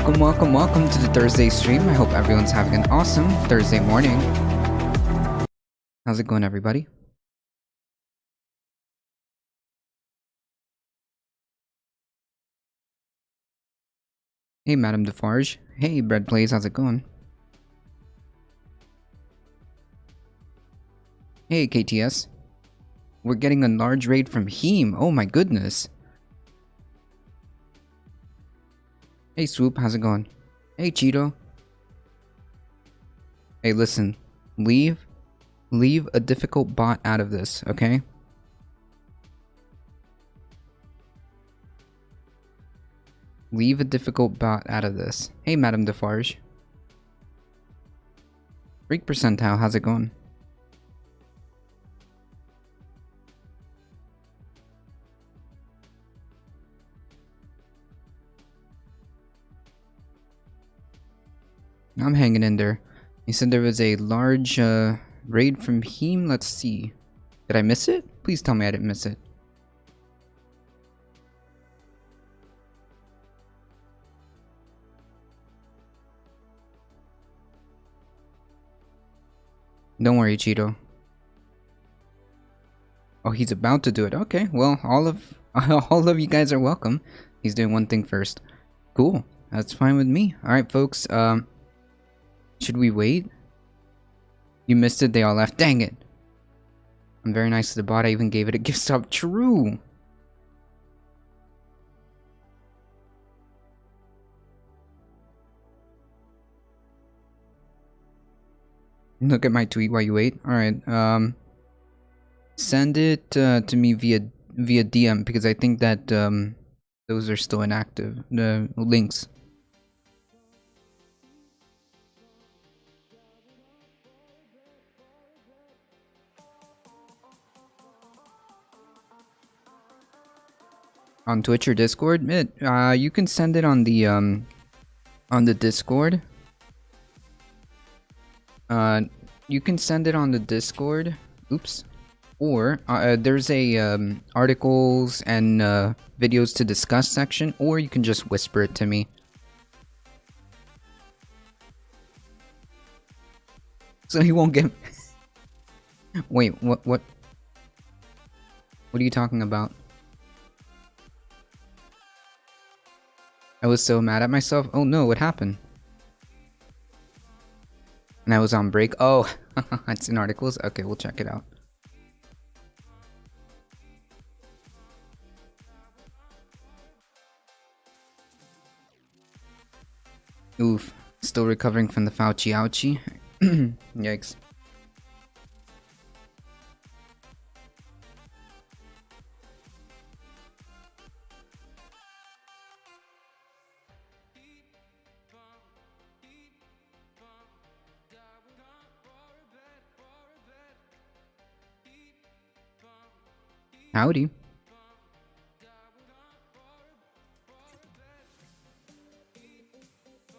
welcome to the Thursday stream. I hope everyone's having an awesome Thursday morning. How's it going, everybody? Hey, Madame Defarge. Hey, Bread Plays, how's it going? Hey, KTS. We're getting a large raid from Heem. Oh my goodness. Hey, Swoop, how's it going? Hey, Cheeto. Hey, listen. Leave a difficult bot out of this, okay? Leave a difficult bot out of this. Hey, Madame Defarge. Freak Percentile, how's it going? I'm hanging in there. You said there was a large raid from Heem. Let's see. Did I miss it? Please tell me I didn't miss it. Don't worry, Cheeto. Oh, he's about to do it. Okay, well, all of you guys are welcome. He's doing one thing first. Cool. That's fine with me. Alright, folks. Should we wait? You missed it, they all left. Dang it! I'm very nice to the bot, I even gave it a gift sub. True! Look at my tweet while you wait. Alright, send it to me via DM, because I think that those are still inactive. The links. On Twitch or Discord? You can send it on the Discord. You can send it on the Discord. Oops. Or there's a articles and videos to discuss section, or you can just whisper it to me. So he won't get. Wait, what? What are you talking about? I was so mad at myself. Oh no, what happened? And I was on break. Oh, it's in articles. Okay, we'll check it out. Oof, still recovering from the Fauci ouchie. Yikes. Howdy.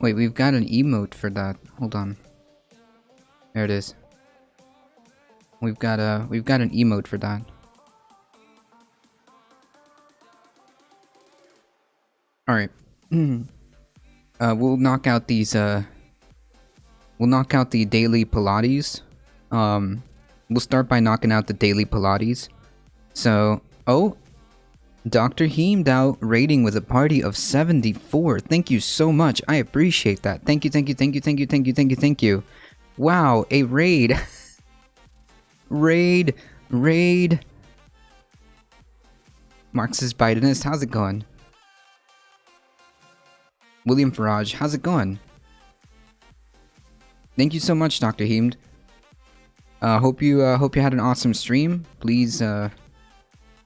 Wait, we've got an emote for that. Hold on. There it is. We've got an emote for that. All right. We'll knock out these. We'll knock out the daily Pilates. We'll start by knocking out the daily Pilates. So, oh, Dr. Heemdao rating with a party of 74. Thank you so much. I appreciate that. Thank you. Wow, a raid. Raid. Marxist Bidenist, how's it going? William Farage, how's it going? Thank you so much, Dr. Heemd. Hope you had an awesome stream. Please,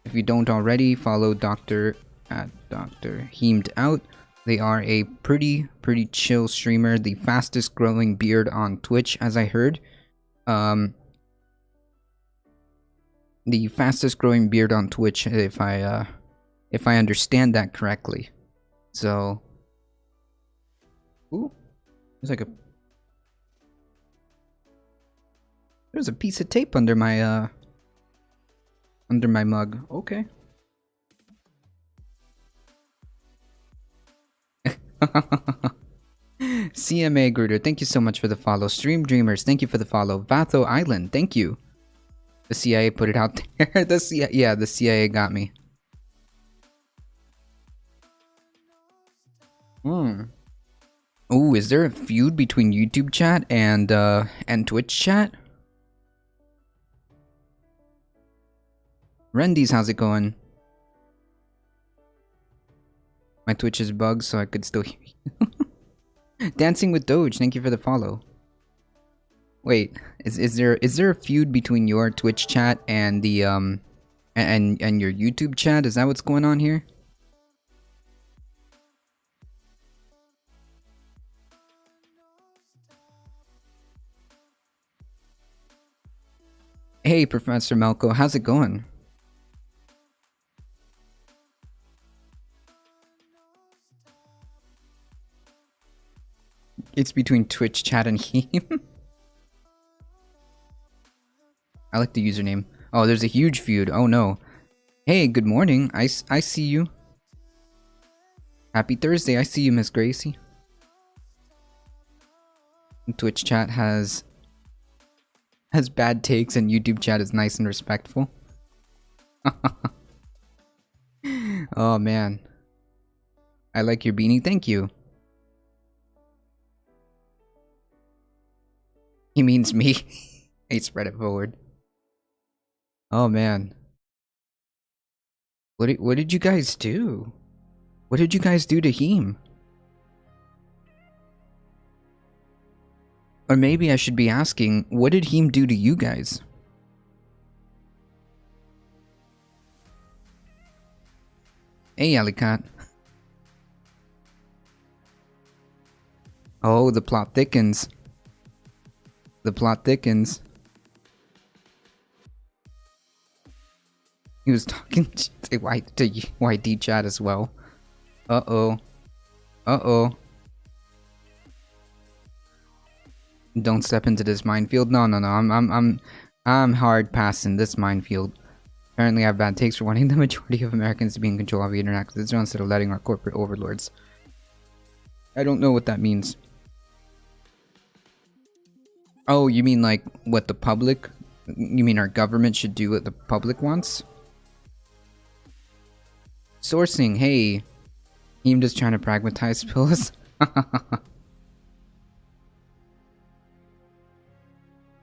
if you don't already, follow Dr. Heemd out. They are a pretty chill streamer, the fastest growing beard on Twitch, as I heard. The fastest growing beard on Twitch, if I understand that correctly. So, ooh, there's a piece of tape under my mug. Okay. CMA Gruder, thank you so much for the follow. Stream Dreamers, thank you for the follow. Vatho Island, thank you. The CIA put it out there. The CIA got me. Ooh, is there a feud between YouTube chat and Twitch chat? Rendies, how's it going? My Twitch is bugged, so I could still hear you. Dancing with Doge, thank you for the follow. Wait, is there a feud between your Twitch chat and the and your YouTube chat? Is that what's going on here? Hey, Professor Melko, how's it going? It's between Twitch chat and him. I like the username. Oh, there's a huge feud. Oh no. Hey, good morning. I see you. Happy Thursday. I see you, Miss Gracie. Twitch chat has bad takes and YouTube chat is nice and respectful. Oh man. I like your beanie. Thank you. He means me. Hey, spread it forward. Oh man. What did you guys do? What did you guys do to him? Or maybe I should be asking, what did him do to you guys? Hey, Alicat. Oh, the plot thickens. The plot thickens. He was talking to YD chat as well. Uh-oh. Uh-oh. Don't step into this minefield. No. I'm hard passing this minefield. Apparently I have bad takes for wanting the majority of Americans to be in control of the internet instead of letting our corporate overlords. I don't know what that means. Oh, you mean like what the public? You mean our government should do what the public wants? Sourcing, hey. Him just trying to pragmatize pills.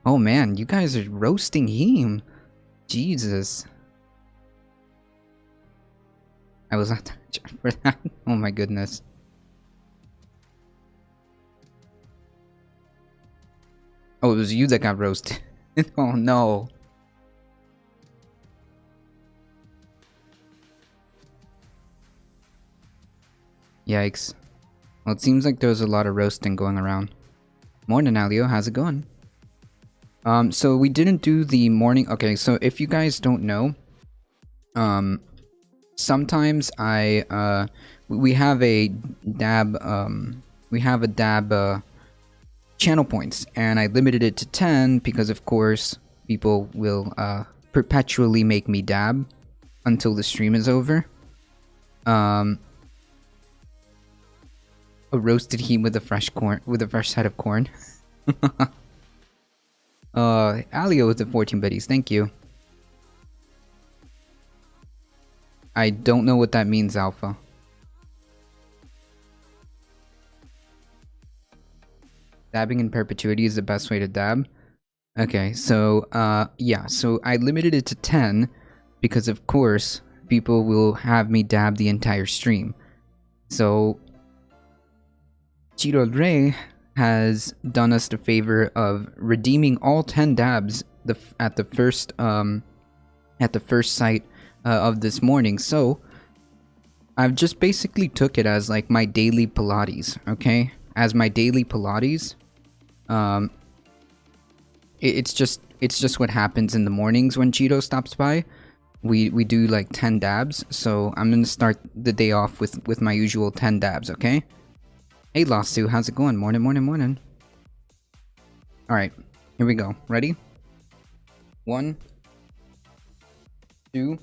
Oh man, you guys are roasting him. Jesus. I was not time for that. Oh my goodness. Oh, it was you that got roasted. Oh no. Yikes. Well, it seems like there's a lot of roasting going around. Morning, Alio. How's it going? So we didn't do the morning. Okay, so if you guys don't know, sometimes we have a dab, channel points, and I limited it to 10 because, of course, people will perpetually make me dab until the stream is over. A roasted heme with a fresh head of corn. Alio with the 14 biddies, thank you. I don't know what that means, Alpha. Dabbing in perpetuity is the best way to dab. Okay, so, yeah, so I limited it to 10 because, of course, people will have me dab the entire stream. So, Cheeto Ray has done us the favor of redeeming all 10 dabs at the first sight of this morning. So, I've just basically took it as like my daily Pilates, okay? As my daily Pilates. It's just what happens in the mornings when Cheeto stops by. We do like 10 dabs, so I'm gonna start the day off with my usual 10 dabs, okay? Hey Lasu, how's it going? Morning. Alright, here we go. Ready? 1, 2,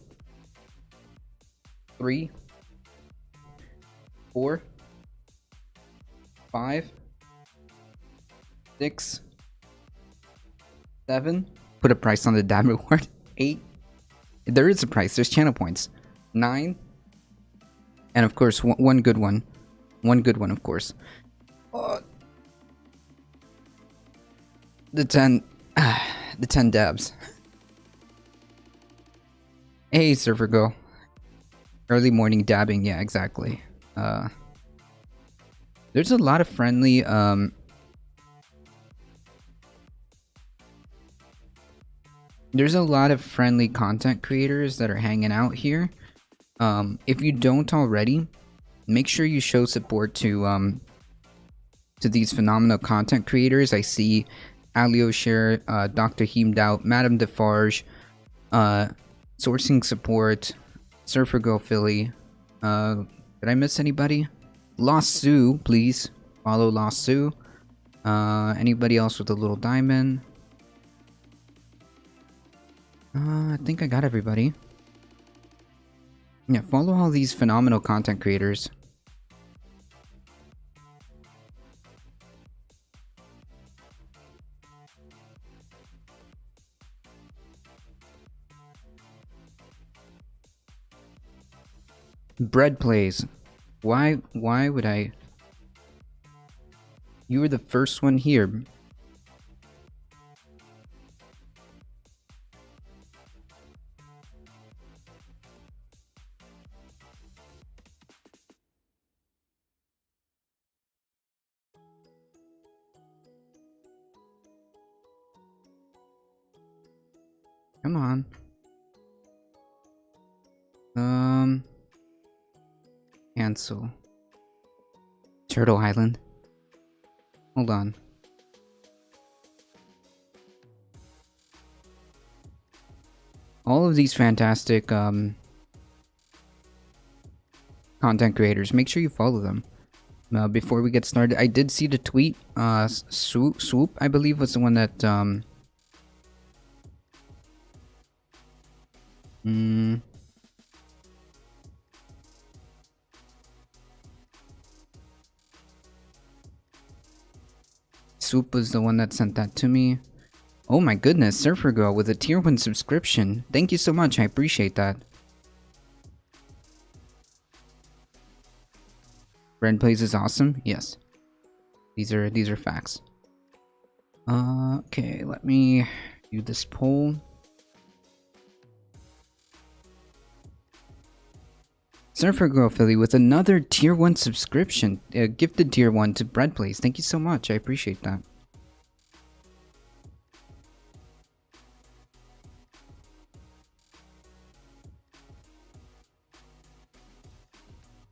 3, 4, 5, 6, 7. Put a price on the dab reward. 8. There is a price. There's channel points. 9. And of course, one good one. One good one, of course. The 10. The 10 dabs. Hey, Surfer Girl. Early morning dabbing. Yeah, exactly. There's a lot of friendly... There's a lot of friendly content creators that are hanging out here. If you don't already, make sure you show support to these phenomenal content creators. I see Alioshare, Dr. Heemdout, Madame Defarge, Sourcing Support, Surfer Girl Philly. Did I miss anybody? Lost Sue, please follow Lost Sue. Anybody else with a little diamond? I think I got everybody. Yeah, follow all these phenomenal content creators. Bread plays. Why would I? You were the first one here. Come on. Cancel. Turtle Island. Hold on. All of these fantastic content creators, make sure you follow them. Before we get started, I did see the tweet. Swoop, I believe, was the one that Swoop was the one that sent that to me. Oh my goodness, Surfer Girl with a tier 1 subscription. Thank you so much, I appreciate that. Red Plays is awesome. Yes. These are facts. Okay, let me do this poll. Surfer Girl Philly with another tier 1 subscription. Gifted tier 1 to Bread Plays. Thank you so much. I appreciate that.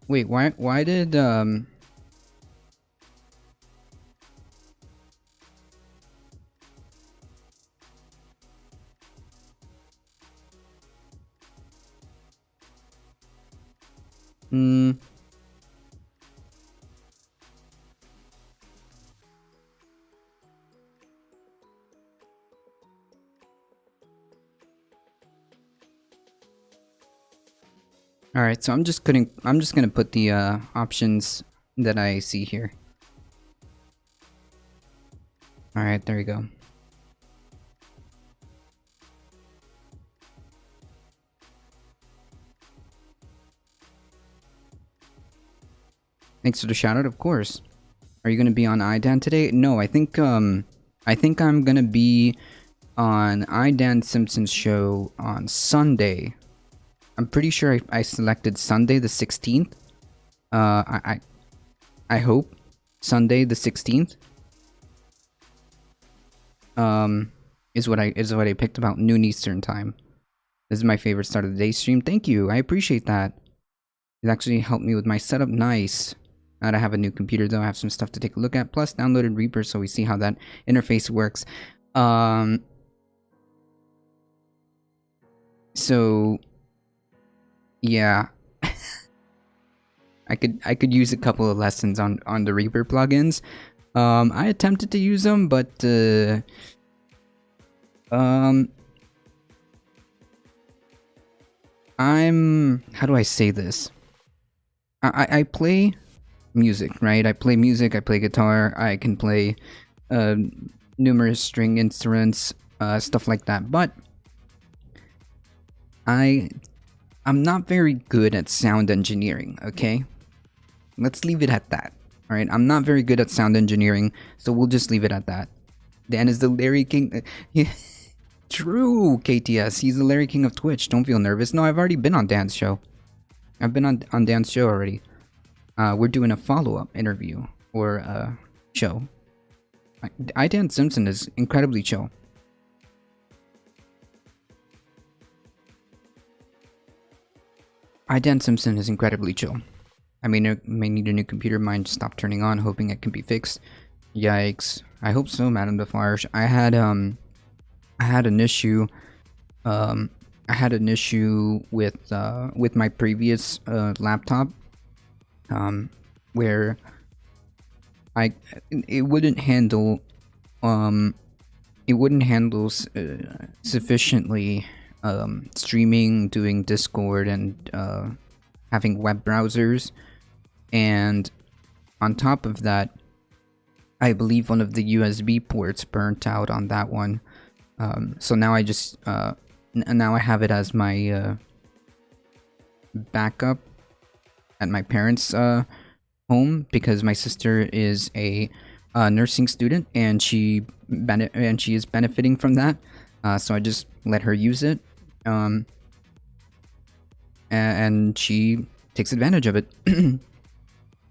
Wait, why did Alright, so I'm just gonna put the options that I see here. Alright, there we go. Thanks for the shout out, of course. Are you gonna be on IDAN today? No, I think I'm gonna be on IDAN Simpson's show on Sunday. I'm pretty sure I selected Sunday the 16th. I hope Sunday the 16th. Is what I picked, about noon Eastern time. This is my favorite start of the day stream. Thank you. I appreciate that. It actually helped me with my setup. Nice. Now that I have a new computer though, I have some stuff to take a look at. Plus downloaded Reaper, so we see how that interface works. So yeah. I could use a couple of lessons on the Reaper plugins. I attempted to use them, but how do I say this? I play music, right? I play music, I play guitar, I can play uh, numerous string instruments, stuff like that. But I'm not very good at sound engineering. Okay, let's leave it at that. All right, I'm not very good at sound engineering, so we'll just leave it at that. Dan is the Larry King. Yeah, true, KTS. He's the Larry King of Twitch. Don't feel nervous. No, I've already been on Dan's show. I've been on Dan's show already. We're doing a follow-up interview or show. Dan Simpson is incredibly chill. Dan Simpson is incredibly chill. I may need a new computer. Mine stopped turning on, hoping it can be fixed. Yikes. I hope so, Madame Defarge. I had an issue. I had an issue with my previous laptop, where it wouldn't handle sufficiently streaming, doing Discord, and having web browsers, and on top of that, I believe one of the USB ports burnt out on that one. So now I just now I have it as my backup at my parents' home, because my sister is a nursing student and she is benefiting from that. So I just let her use it, and she takes advantage of it.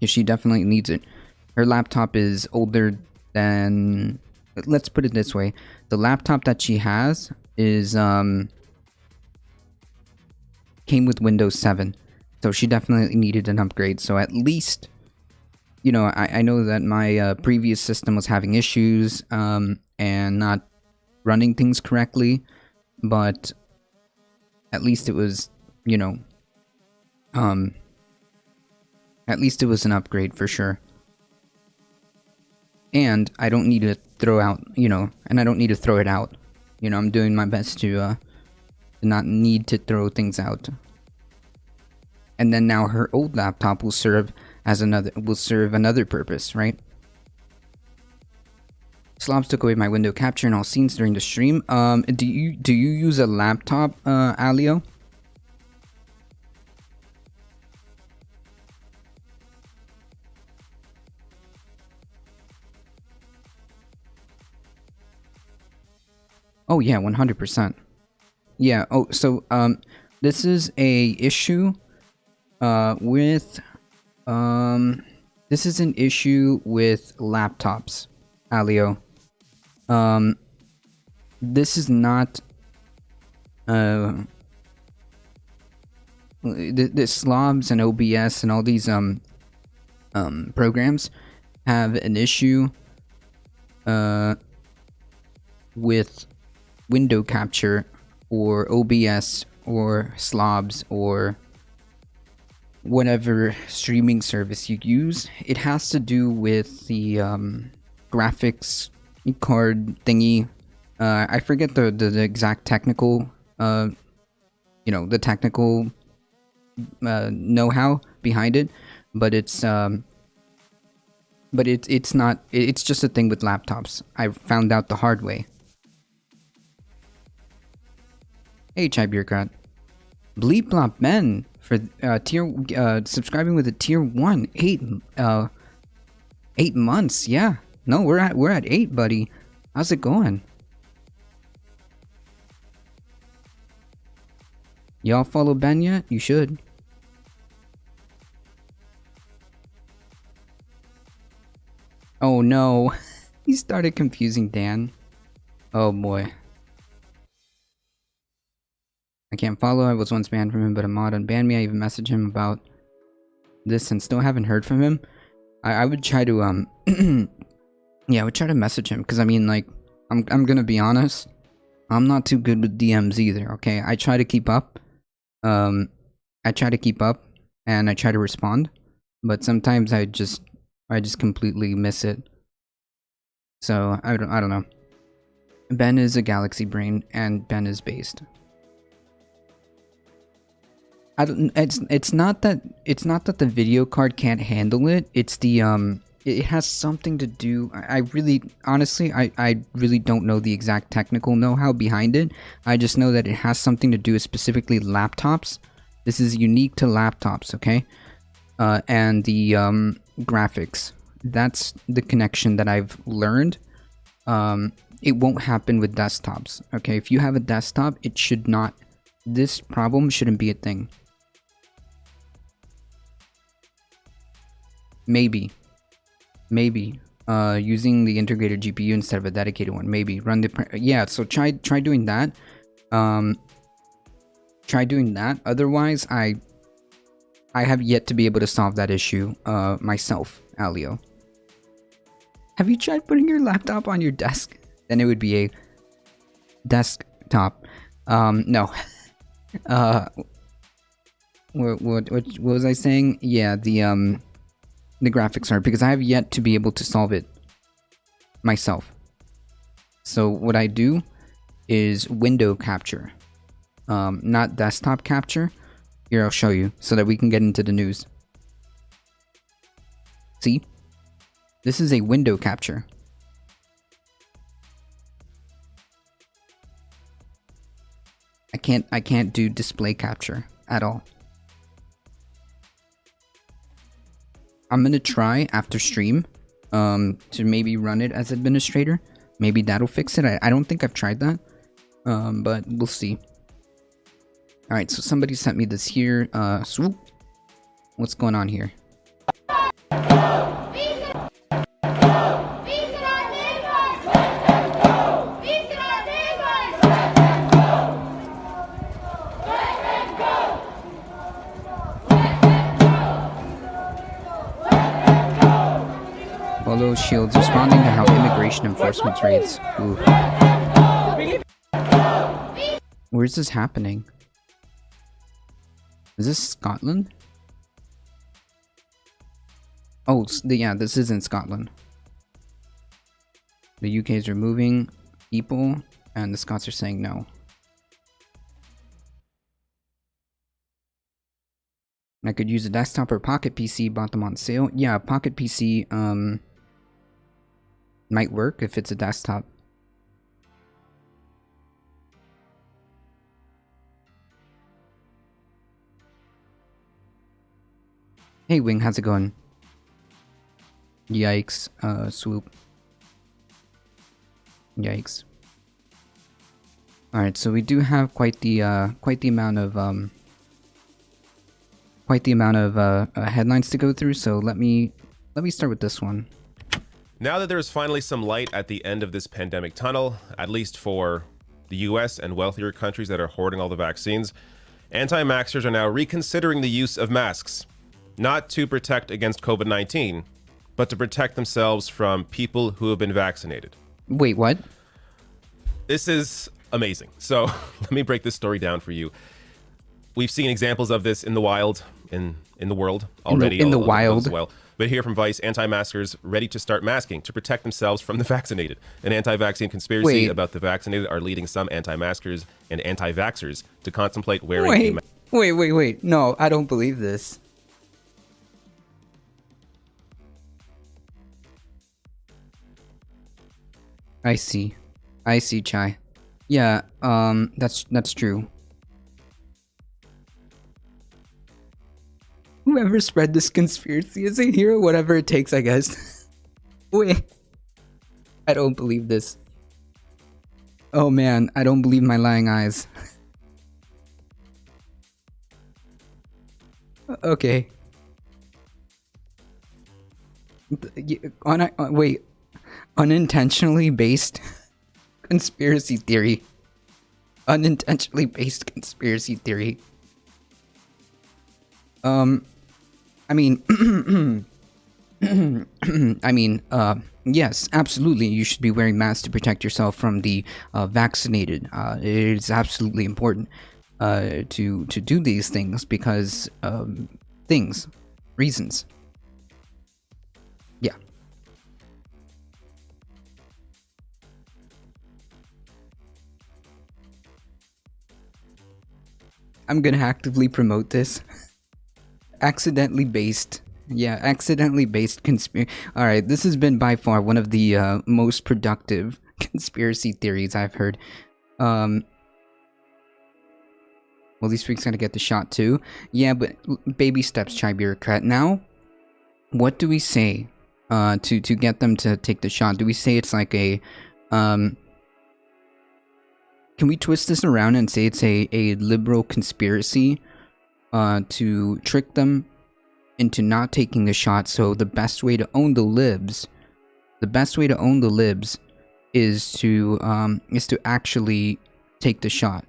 She definitely needs it. Her laptop is older than, let's put it this way, the laptop that she has is came with Windows 7, so she definitely needed an upgrade. So at least, you know, I know that my previous system was having issues and not running things correctly, but at least it was, you know, at least it was an upgrade for sure. And I don't need to throw out, you know, and I don't need to throw it out. You know, I'm doing my best to not need to throw things out. And then now her old laptop will serve another purpose, right? Slobs took away my window capture in all scenes during the stream. Do you use a laptop, Alio? Oh yeah, 100%. Yeah. Oh, so this is a issue with this is an issue with laptops, Alio. This is not the Slobs and OBS and all these programs have an issue with window capture, or OBS, or Slobs, or whatever streaming service you use. It has to do with the graphics card thingy. I forget the exact technical, you know, the technical know-how behind it, but it's not. It's just a thing with laptops. I found out the hard way. Hey, Chai Bureaucrat. Bleep Blop Ben for subscribing with a tier 1. 8 months. Yeah. No, we're at 8, buddy. How's it going? Y'all follow Ben yet? You should. Oh no. He started confusing Dan. Oh boy. I can't follow. I was once banned from him, but a mod unbanned me. I even messaged him about this and still haven't heard from him. I would try to yeah, I would try to message him, because I mean, like, I'm gonna be honest, I'm not too good with DMs either. Okay, I try to keep up. I try to keep up and I try to respond, but sometimes I just completely miss it. So I don't know. Ben is a galaxy brain, and Ben is based. It's not that the video card can't handle it. It's the it has something to do. I really, honestly, I really don't know the exact technical know-how behind it. I just know that it has something to do with specifically laptops. This is unique to laptops, okay? And the graphics. That's the connection that I've learned. It won't happen with desktops, okay? If you have a desktop, it should not. This problem shouldn't be a thing. Maybe using the integrated GPU instead of a dedicated one. Maybe run the yeah. So try doing that. Try doing that. Otherwise, I have yet to be able to solve that issue myself, Alio. Have you tried putting your laptop on your desk? Then it would be a desktop. No. What was I saying? Yeah, the graphics are, because I have yet to be able to solve it myself. So what I do is window capture, not desktop capture. Here, I'll show you so that we can get into the news. See? This is a window capture. I can't do display capture at all. I'm gonna try after stream to maybe run it as administrator. Maybe that'll fix it. I don't think I've tried that, but we'll see. All right, so somebody sent me this here. Swoop. What's going on here? Polo Shields responding to how immigration enforcement raids. Ooh. Where's this happening? Is this Scotland? Oh, yeah, this is in Scotland. The UK is removing people, and the Scots are saying no. I could use a desktop or Pocket PC, bought them on sale. Yeah, Pocket PC, might work if it's a desktop. Hey Wing, how's it going? Yikes, Swoop. Yikes. Alright, so we do have quite the amount of headlines to go through, so let me start with this one. Now that there is finally some light at the end of this pandemic tunnel, at least for the US and wealthier countries that are hoarding all the vaccines, anti-maxers are now reconsidering the use of masks. Not to protect against COVID-19, but to protect themselves from people who have been vaccinated. Wait, what? This is amazing. So let me break this story down for you. We've seen examples of this in the wild, in the world already. In the wild. As well. But here from Vice, anti-maskers ready to start masking to protect themselves from the vaccinated. An anti-vaccine conspiracy about the vaccinated are leading some anti-maskers and anti-vaxxers to contemplate wearing a mask. Wait. No, I don't believe this. I see, Chai. Yeah, that's true. Whoever spread this conspiracy is a hero, whatever it takes, I guess. Wait. I don't believe this. Oh man, I don't believe my lying eyes. Okay. Wait. Unintentionally based conspiracy theory. Unintentionally based conspiracy theory. I mean, yes, absolutely. You should be wearing masks to protect yourself from the vaccinated. It is absolutely important to do these things because reasons. Yeah. I'm gonna actively promote this. Accidentally based Yeah, accidentally based conspiracy. All right, this has been by far one of the most productive conspiracy theories I've heard. Well, these freaks gotta get the shot too. Yeah, but baby steps, Chai Bureaucrat. Now, what do we say to get them to take the shot? Do we say it's like a can we twist this around and say it's a liberal conspiracy to trick them into not taking the shot? So the best way to own the libs, is to actually take the shot.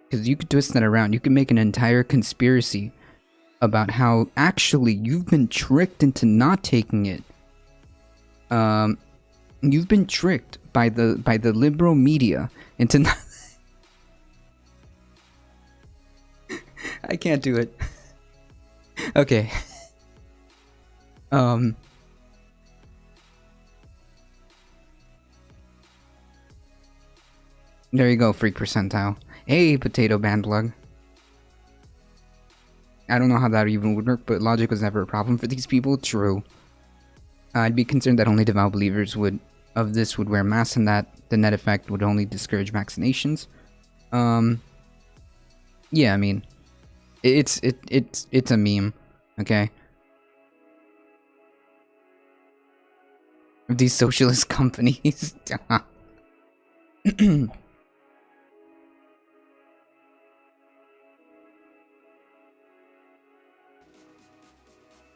Because you could twist that around. You could make an entire conspiracy about how actually you've been tricked into not taking it. You've been tricked by the liberal media into not. I can't do it. Okay. There you go, Freak Percentile. Hey, Potato Bandlug. I don't know how that even would work, but logic was never a problem for these people. True. I'd be concerned that only devout believers would wear masks, and that the net effect would only discourage vaccinations. Yeah, I mean, it's a meme, okay? These socialist companies.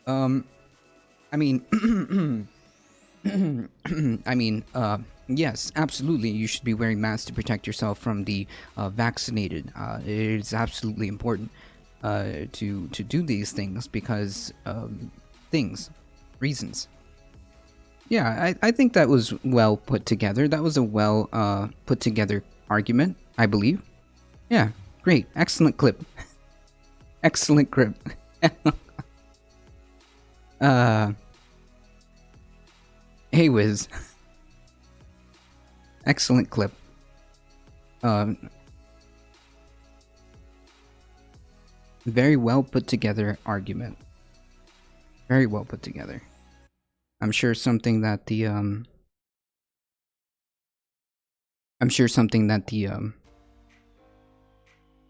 I mean, yes, absolutely. You should be wearing masks to protect yourself from the vaccinated. It is absolutely important to do these things because reasons. Yeah, I think that was well put together. That was a well put together argument, I believe. Yeah, great, excellent clip. Excellent clip. Hey Wiz. Excellent clip. Very well put together argument. Very well put together. I'm sure something that the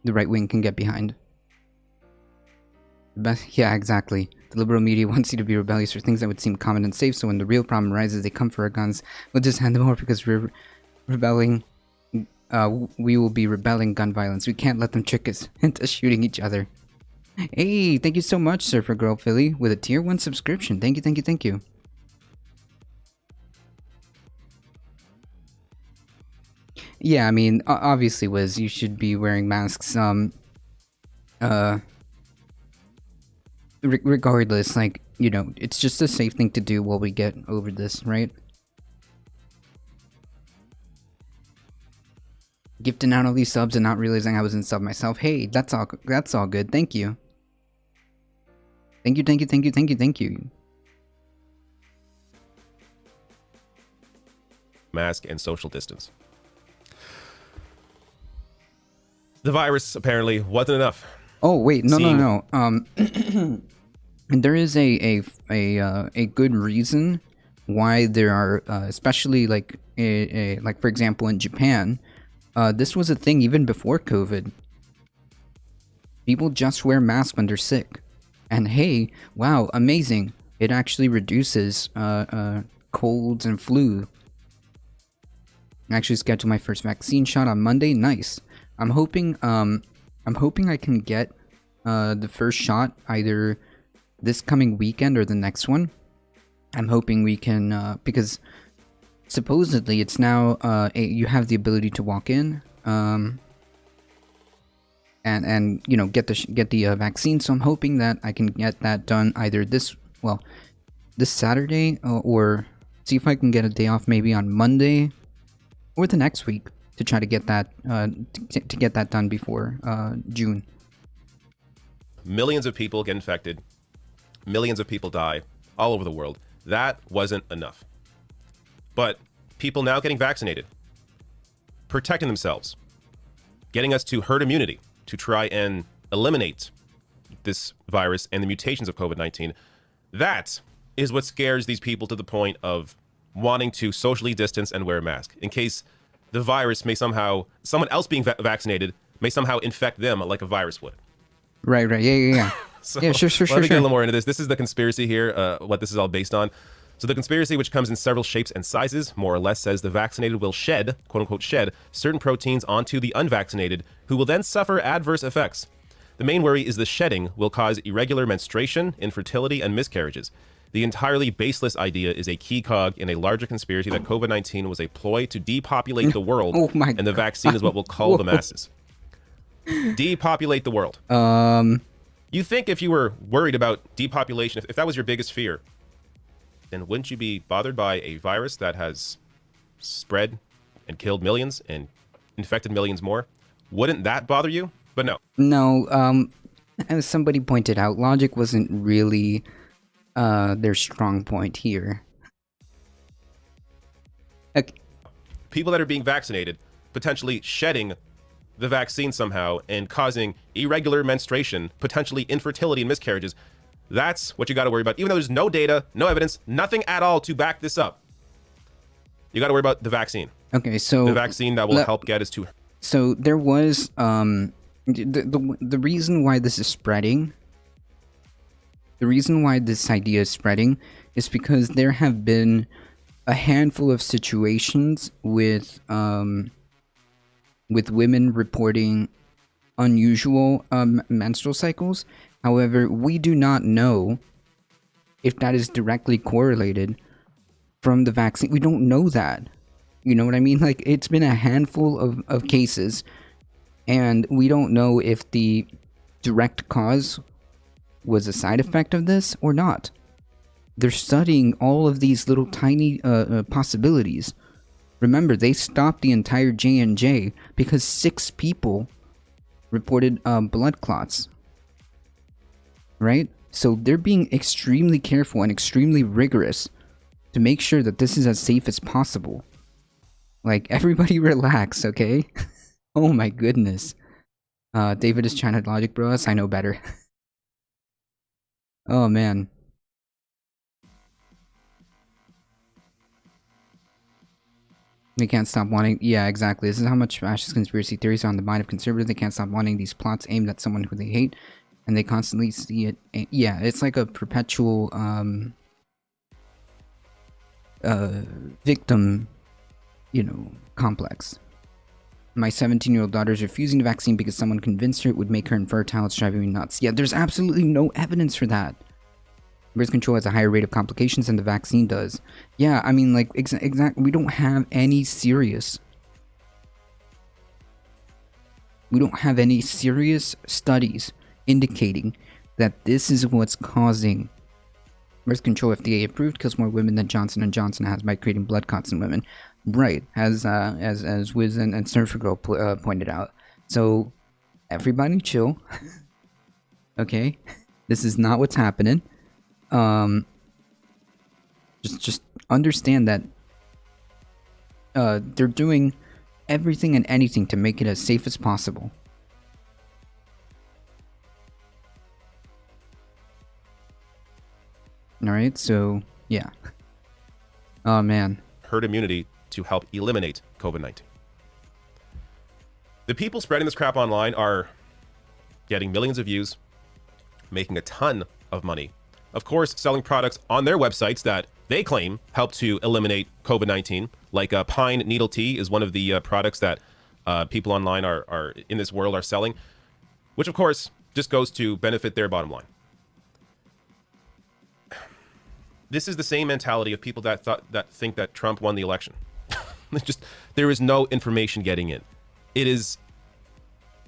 right wing can get behind. Yeah, exactly. The liberal media wants you to be rebellious for things that would seem common and safe, so when the real problem arises, they come for our guns. We'll just hand them over because we're rebelling. We will be rebelling gun violence. We can't let them trick us into shooting each other. Hey, thank you so much, Surfer Girl Philly, with a tier 1 subscription. Thank you, thank you, thank you. Yeah, I mean, obviously, Wiz, you should be wearing masks. Regardless, like, you know, it's just a safe thing to do while we get over this, right? Gifting out all these subs and not realizing I was in sub myself. Hey, that's all good. Thank you. Thank you, thank you, thank you, thank you, thank you. Mask and social distance. The virus apparently wasn't enough. Oh wait, no. And there is a good reason why there are, especially like like for example in Japan, this was a thing even before COVID. People just wear masks when they're sick, and hey, wow, amazing! It actually reduces colds and flu. I actually scheduled my first vaccine shot on Monday. Nice. I'm hoping I can get the first shot either this coming weekend or the next one. I'm hoping we can because supposedly it's now you have the ability to walk in and you know get the vaccine. So I'm hoping that I can get that done either this Saturday or see if I can get a day off maybe on Monday or the next week to try to get that to get that done before June. Millions of people get infected. Millions of people die all over the world. That wasn't enough. But people now getting vaccinated, protecting themselves, getting us to herd immunity, to try and eliminate this virus and the mutations of COVID-19. That is what scares these people to the point of wanting to socially distance and wear a mask in case the virus may somehow, someone else being vaccinated may somehow infect them like a virus would. Right. Yeah. So yeah, sure. let me get a little more into this. This is the conspiracy here, what this is all based on. So the conspiracy, which comes in several shapes and sizes, more or less says the vaccinated will shed, quote unquote, shed certain proteins onto the unvaccinated, who will then suffer adverse effects. The main worry is the shedding will cause irregular menstruation, infertility, and miscarriages. The entirely baseless idea is a key cog in a larger conspiracy that COVID-19 was a ploy to depopulate the world, and the vaccine is what will cull the masses. Depopulate the world. You think if you were worried about depopulation, if that was your biggest fear, then wouldn't you be bothered by a virus that has spread and killed millions and infected millions more? Wouldn't that bother you? But no. No, as somebody pointed out, logic wasn't really their strong point here. Okay. People that are being vaccinated potentially shedding the vaccine somehow and causing irregular menstruation, potentially infertility and miscarriages. That's what you got to worry about. Even though there's no data, no evidence, nothing at all to back this up. You got to worry about the vaccine. Okay, so the vaccine that will help get us to. So there was the reason why this is spreading. The reason why this idea is spreading is because there have been a handful of situations with women reporting unusual menstrual cycles. However, we do not know if that is directly correlated from the vaccine. We don't know that. You know what I mean? Like, it's been a handful of cases, and we don't know if the direct cause was a side effect of this or not. They're studying all of these little tiny possibilities. Remember, they stopped the entire J&J because 6 people reported blood clots. Right? So they're being extremely careful and extremely rigorous to make sure that this is as safe as possible. Like, everybody relax, okay? Oh my goodness. David is China Logic Bros. I know better. Oh man. They can't stop wanting... Yeah, exactly. This is how much fascist conspiracy theories are on the mind of conservatives. They can't stop wanting these plots aimed at someone who they hate. And they constantly see it... Yeah, it's like a perpetual... victim... You know, complex. My 17-year-old daughter is refusing the vaccine because someone convinced her it would make her infertile. It's driving me nuts. Yeah, there's absolutely no evidence for that. Birth control has a higher rate of complications than the vaccine does. Yeah, I mean, like, exactly. We don't have any serious... We don't have any serious studies indicating that this is what's causing birth control. FDA approved, kills more women than Johnson & Johnson has by creating blood clots in women. Right, as Wiz and Surfer Girl pointed out. So, everybody chill. Okay? This is not what's happening. Just understand that they're doing everything and anything to make it as safe as possible. Alright, so, yeah. Oh, man. Herd immunity to help eliminate COVID-19. The people spreading this crap online are getting millions of views, making a ton of money. Of course, selling products on their websites that they claim help to eliminate COVID-19, like Pine Needle Tea is one of the products that people online are in this world are selling, which of course just goes to benefit their bottom line. This is the same mentality of people that think that Trump won the election. There is no information getting in. It is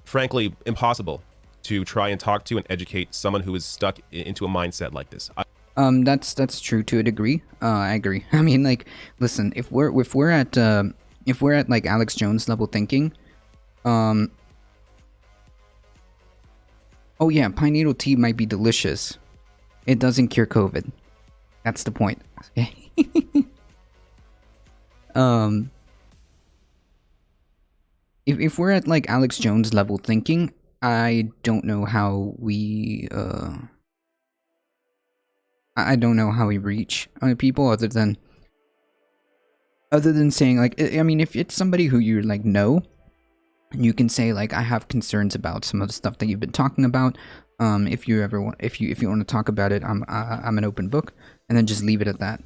frankly impossible to try and talk to and educate someone who is stuck into a mindset like this. That's true to a degree. I agree. I mean, like, listen, if we're at like Alex Jones level thinking, oh yeah, pine needle tea might be delicious. It doesn't cure COVID. That's the point. If we're at like Alex Jones level thinking, I don't know how we I don't know how we reach people other than saying like, I mean, if it's somebody who you like know, you can say like, I have concerns about some of the stuff that you've been talking about. If you ever want, if you want to talk about it, I'm an open book, and then just leave it at that.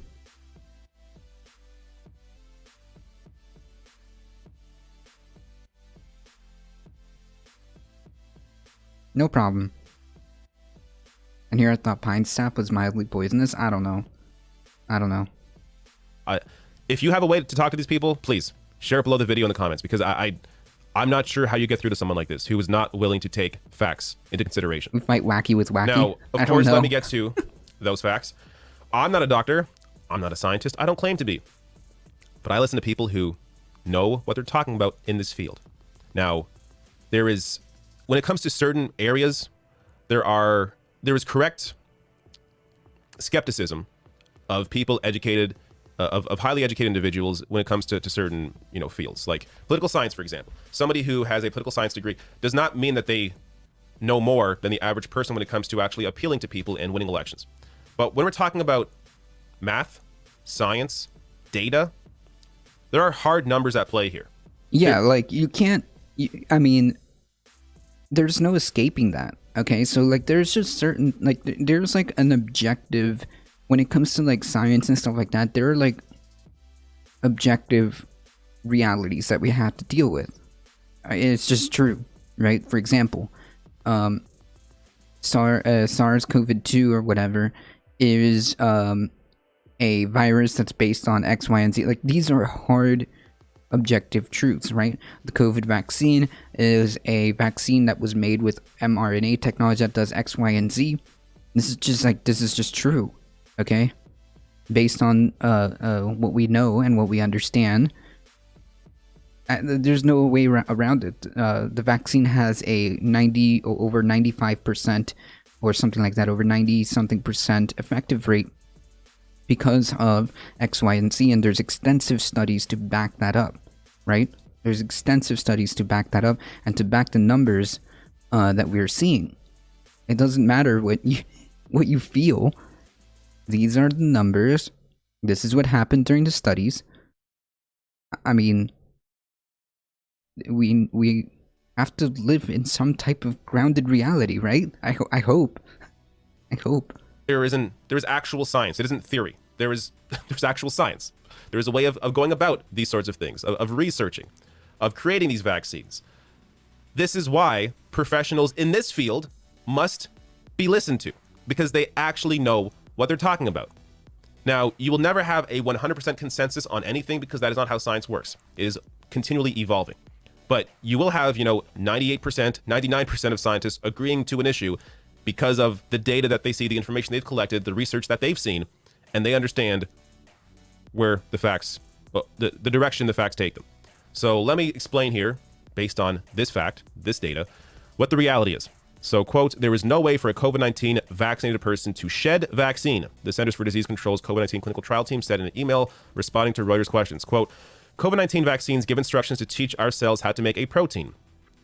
No problem. And here I thought pine sap was mildly poisonous. I don't know. If you have a way to talk to these people, please share it below the video in the comments, because I'm not sure how you get through to someone like this who is not willing to take facts into consideration. We fight wacky with wacky. Now, of course, let me get to those facts. I'm not a doctor. I'm not a scientist. I don't claim to be. But I listen to people who know what they're talking about in this field. Now, when it comes to certain areas, there is correct skepticism of people educated, of highly educated individuals when it comes to certain fields, like political science, for example. Somebody who has a political science degree does not mean that they know more than the average person when it comes to actually appealing to people and winning elections. But when we're talking about math, science, data, there are hard numbers at play here. Yeah, like you can't. I mean, there's no escaping that. Okay, so like there's just certain there's like an objective when it comes to like science and stuff like that. There are like objective realities that we have to deal with. It's just true, right? For example, SARS-CoV-2 or whatever is a virus that's based on X, Y, and Z. Like these are hard objective truths, right? The COVID vaccine is a vaccine that was made with mRNA technology that does X, Y, and Z. This is just true, okay? Based on what we know and what we understand, there's no way around it. The vaccine has a over 95% or something like that, over 90-something% effective rate because of X, Y, and Z, and there's extensive studies to back that up, right? There's extensive studies to back that up and to back the numbers that we're seeing. It doesn't matter what you feel. These are the numbers. This is what happened during the studies. I mean, we have to live in some type of grounded reality, right? I hope. There is actual science. It isn't theory. There's actual science. There is a way of going about these sorts of things, of researching, of creating these vaccines. This is why professionals in this field must be listened to, because they actually know what they're talking about. Now, you will never have a 100% consensus on anything, because that is not how science works. It is continually evolving. But you will have, 98%, 99% of scientists agreeing to an issue because of the data that they see, the information they've collected, the research that they've seen, and they understand where the facts, the direction the facts take them. So let me explain here, based on this fact, this data, what the reality is. So, quote, there is no way for a COVID-19 vaccinated person to shed vaccine, the Centers for Disease Control's COVID-19 clinical trial team said in an email responding to Reuters questions. Quote, COVID-19 vaccines give instructions to teach our cells how to make a protein,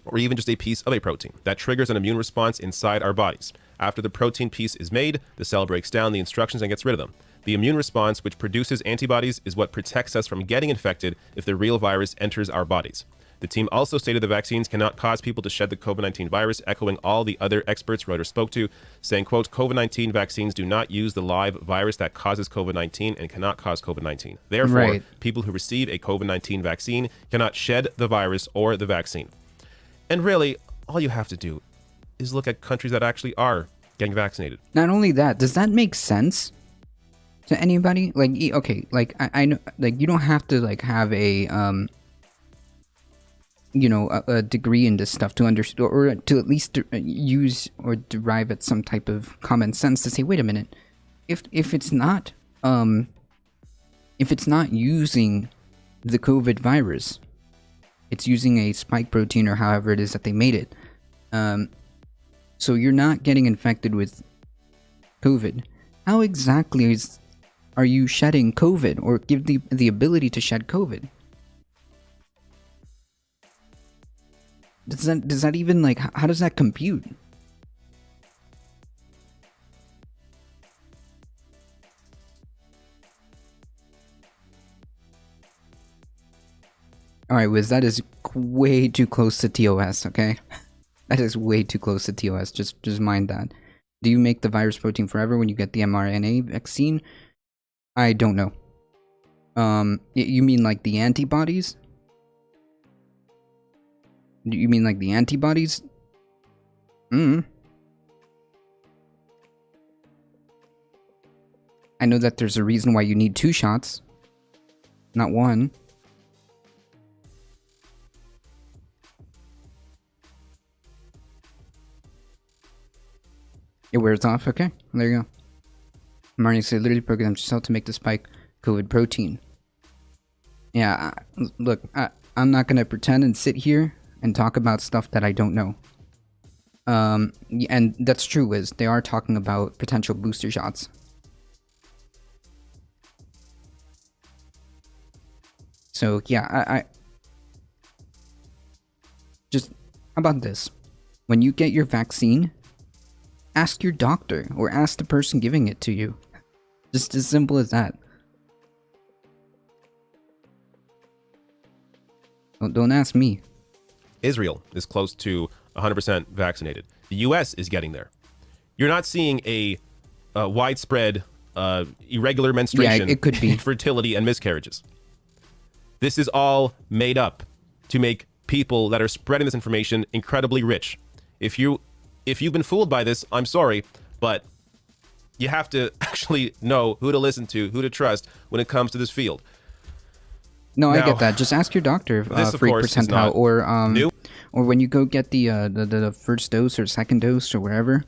or even just a piece of a protein, that triggers an immune response inside our bodies. After the protein piece is made, the cell breaks down the instructions and gets rid of them. The immune response, which produces antibodies, is what protects us from getting infected if the real virus enters our bodies. The team also stated the vaccines cannot cause people to shed the COVID-19 virus, echoing all the other experts Reuters spoke to, saying, quote, COVID-19 vaccines do not use the live virus that causes COVID-19 and cannot cause COVID-19. Therefore, people who receive a COVID-19 vaccine cannot shed the virus or the vaccine. And really, all you have to do is look at countries that actually are getting vaccinated. Not only that, does that make sense to anybody? Like, okay, like I know, like you don't have to like have a a degree in this stuff to understand, or to at least use or derive at some type of common sense to say, wait a minute, if it's not using the COVID virus, it's using a spike protein or however it is that they made it, so you're not getting infected with COVID. How exactly are you shedding COVID, or give the ability to shed COVID? Does that even like how does that compute? All right, Wiz, that is way too close to TOS. Okay, that is way too close to TOS. Just mind that. Do you make the virus protein forever when you get the mRNA vaccine? I don't know. You mean like the antibodies? Do you mean like the antibodies? I know that there's a reason why you need 2 shots, not 1. It wears off. Okay, there you go. mRNA literally programmed yourself to make the spike COVID protein. Yeah, look, I'm not gonna pretend and sit here and talk about stuff that I don't know. And that's true, Liz. They are talking about potential booster shots. So yeah, I just, how about this? When you get your vaccine, ask your doctor or ask the person giving it to you. Just as simple as that. Don't ask me. Israel is close to 100% vaccinated. The US is getting there. You're not seeing a widespread irregular menstruation, yeah, it could be infertility, and miscarriages. This is all made up to make people that are spreading this information incredibly rich. If you've been fooled by this, I'm sorry, but you have to actually know who to listen to, who to trust when it comes to this field. No, now, I get that. Just ask your doctor for 8% or when you go get the first dose or second dose or whatever.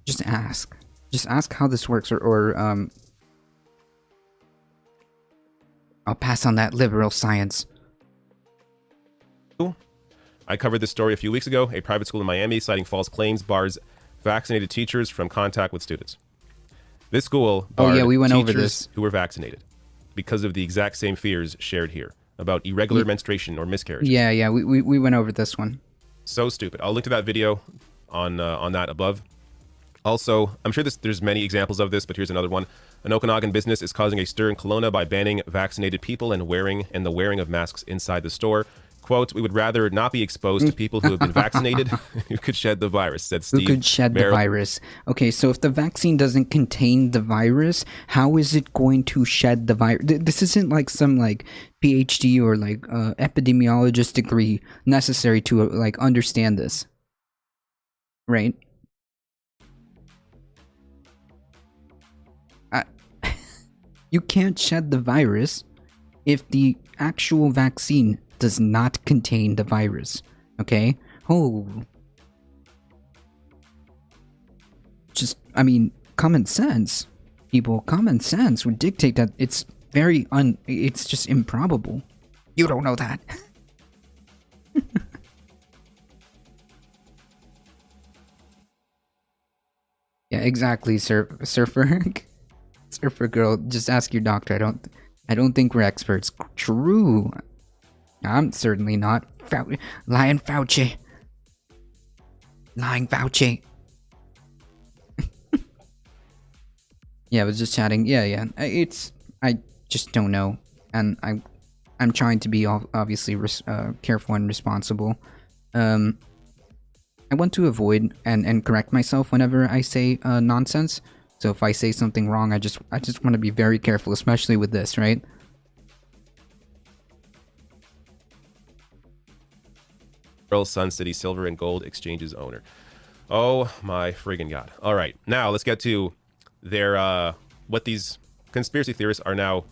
Just ask. Just ask how this works, or I'll pass on that liberal science. I covered this story a few weeks ago. A private school in Miami, citing false claims, bars vaccinated teachers from contact with students. This school barred we went teachers over this who were vaccinated because of the exact same fears shared here about irregular menstruation or miscarriage. Yeah, we went over this one. So stupid. I'll link to that video on that above. Also, I'm sure there's many examples of this, but here's another one. An Okanagan business is causing a stir in Kelowna by banning vaccinated people and the wearing of masks inside the store. Quote, "We would rather not be exposed to people who have been vaccinated who could shed the virus," said Steve. Who could shed the virus. Okay, so if the vaccine doesn't contain the virus, how is it going to shed the virus? This isn't like some like PhD or like epidemiologist degree necessary to like understand this. Right? You can't shed the virus if the actual vaccine does not contain the virus. Okay? Just, I mean, common sense. People, common sense would dictate that it's it's just improbable. You don't know that. Yeah, exactly, Surfer. Surfer girl, just ask your doctor. I don't think we're experts. True. I'm certainly not. Lying Fauci. Lying Fauci. Yeah, I was just chatting. Yeah. I just don't know, and I'm trying to be obviously careful and responsible. I want to avoid and correct myself whenever I say nonsense. So if I say something wrong, I just want to be very careful, especially with this, right? Sun City Silver and Gold Exchange's owner. Oh my friggin' god. All right, now let's get to their what these conspiracy theorists are now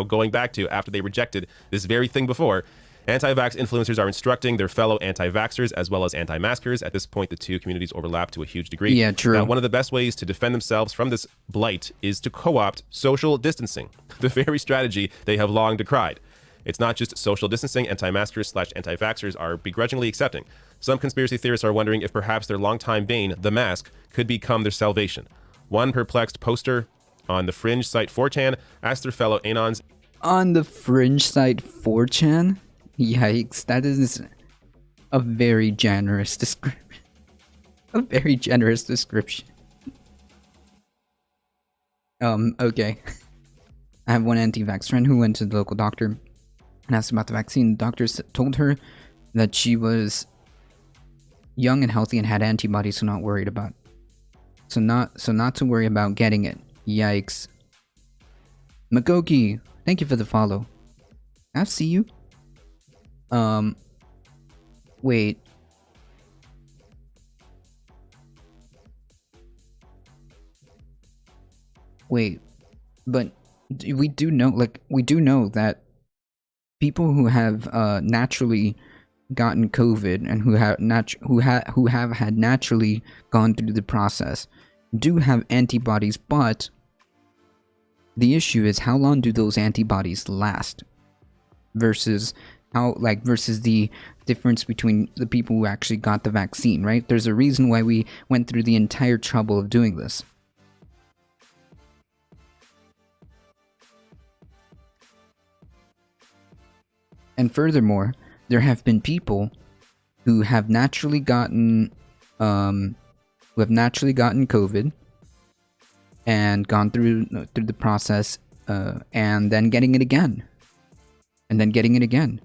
going back to after they rejected this very thing before. Anti-vax influencers are instructing their fellow anti-vaxxers as well as anti-maskers. At this point, the two communities overlap to a huge degree. Yeah, true. Now, one of the best ways to defend themselves from this blight is to co-opt social distancing, the very strategy they have long decried. It's not just social distancing. Anti-maskers / anti-vaxxers are begrudgingly accepting. Some conspiracy theorists are wondering if perhaps their longtime bane, the mask, could become their salvation. One perplexed poster on the fringe site 4chan asked their fellow Anons. On the fringe site 4chan? Yikes, that is a very generous description. A very generous description. Okay. I have one anti-vax friend who went to the local doctor and asked about the vaccine. The doctor told her that she was young and healthy and had antibodies, so not worried about. So not to worry about getting it. Yikes. Makoki, thank you for the follow. I see you. Wait. Wait. But we do know that people who have naturally gotten COVID and who have had naturally gone through the process do have antibodies, but the issue is how long do those antibodies last versus the difference between the people who actually got the vaccine, right? There's a reason why we went through the entire trouble of doing this. And furthermore, there have been people who have naturally gotten COVID and gone through the process, and then getting it again, and then getting it again.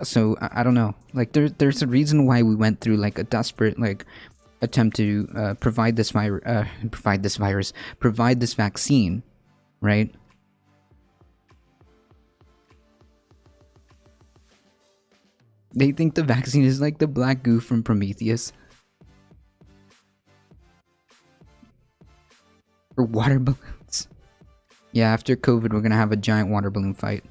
So I don't know. Like there's a reason why we went through like a desperate attempt to provide this vaccine, right? They think the vaccine is like the black goo from Prometheus. Or water balloons. Yeah, after COVID, we're gonna have a giant water balloon fight.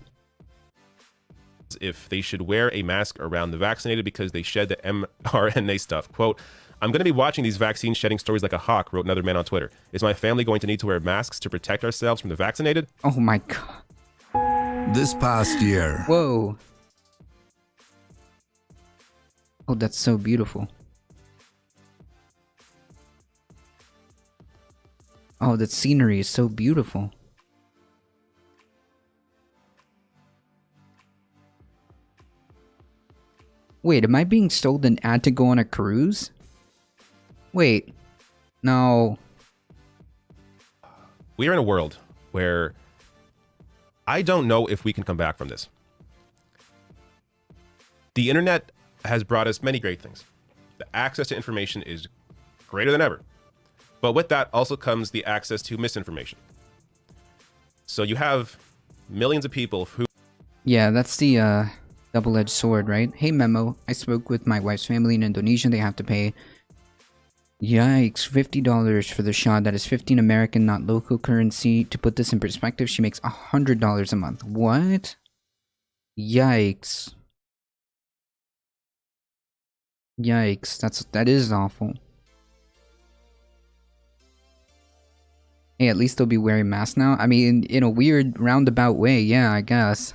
If they should wear a mask around the vaccinated because they shed the mRNA stuff. Quote, I'm going to be watching these vaccine shedding stories like a hawk, wrote another man on Twitter. Is my family going to need to wear masks to protect ourselves from the vaccinated? Oh my god. This past year. Whoa. Oh, that's so beautiful. Oh, that scenery is so beautiful. Wait, am I being sold an ad to go on a cruise? Wait. No. We are in a world where I don't know if we can come back from this. The internet has brought us many great things. The access to information is greater than ever. But with that also comes the access to misinformation. So you have millions of people who... Yeah, that's the double-edged sword, right? Hey Memo, I spoke with my wife's family in Indonesia. They have to pay, yikes, $50 for the shot. That is 15 American, not local currency. To put this in perspective, she makes $100 a month. What? Yikes. Yikes, that is awful. Hey, at least they'll be wearing masks now. I mean, in a weird roundabout way, yeah, I guess.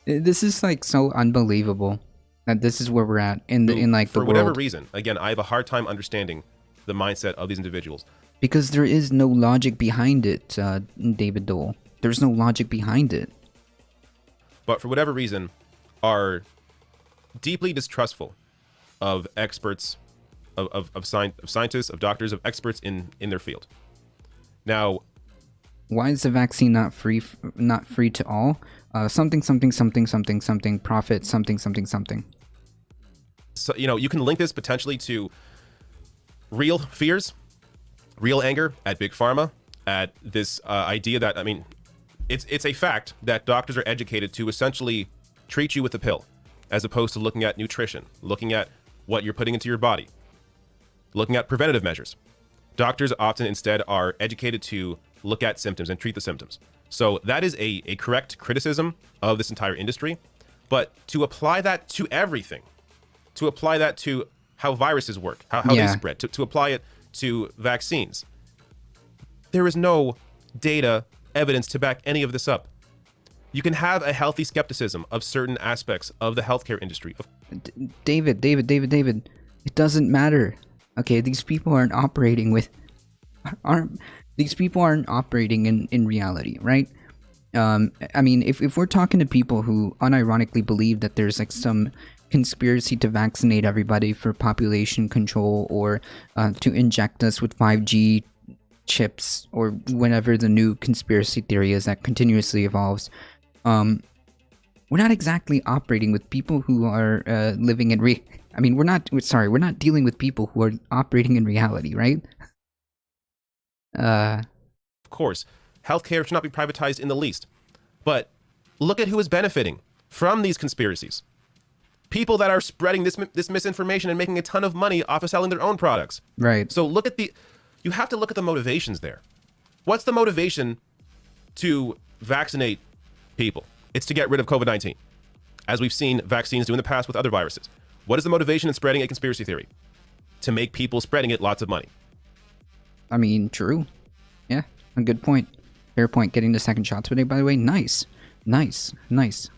This is like so unbelievable that this is where we're at in the world. For whatever reason, again, I have a hard time understanding the mindset of these individuals. Because there is no logic behind it, David Dole. There's no logic behind it. But for whatever reason, are deeply distrustful of experts, of scientists, of doctors, of experts in their field. Now, why is the vaccine not free to all? Something profit something. So, you know, you can link this potentially to real fears, real anger at Big Pharma, at this idea that, I mean, it's a fact that doctors are educated to essentially treat you with a pill, as opposed to looking at nutrition, looking at what you're putting into your body, looking at preventative measures. Doctors often instead are educated to look at symptoms and treat the symptoms. So that is a correct criticism of this entire industry. But to apply that to everything, to apply that to how viruses work, how they spread, to apply it to vaccines, there is no data, evidence to back any of this up. You can have a healthy skepticism of certain aspects of the healthcare industry. David, it doesn't matter. Okay, these people aren't These people aren't operating in reality, right? I mean, if we're talking to people who unironically believe that there's like some conspiracy to vaccinate everybody for population control, or to inject us with 5G chips, or whatever the new conspiracy theory is that continuously evolves, we're not exactly operating with people who are living in I mean, we're not dealing with people who are operating in reality, right? Of course, healthcare should not be privatized in the least. But look at who is benefiting from these conspiracies. People that are spreading this misinformation and making a ton of money off of selling their own products. Right. So you have to look at the motivations there. What's the motivation to vaccinate people? It's to get rid of COVID-19, as we've seen vaccines do in the past with other viruses. What is the motivation in spreading a conspiracy theory? To make people spreading it lots of money. I mean, true. Yeah, a good point. Fair point. Getting the second shot today, by the way. Nice. Nice. Nice.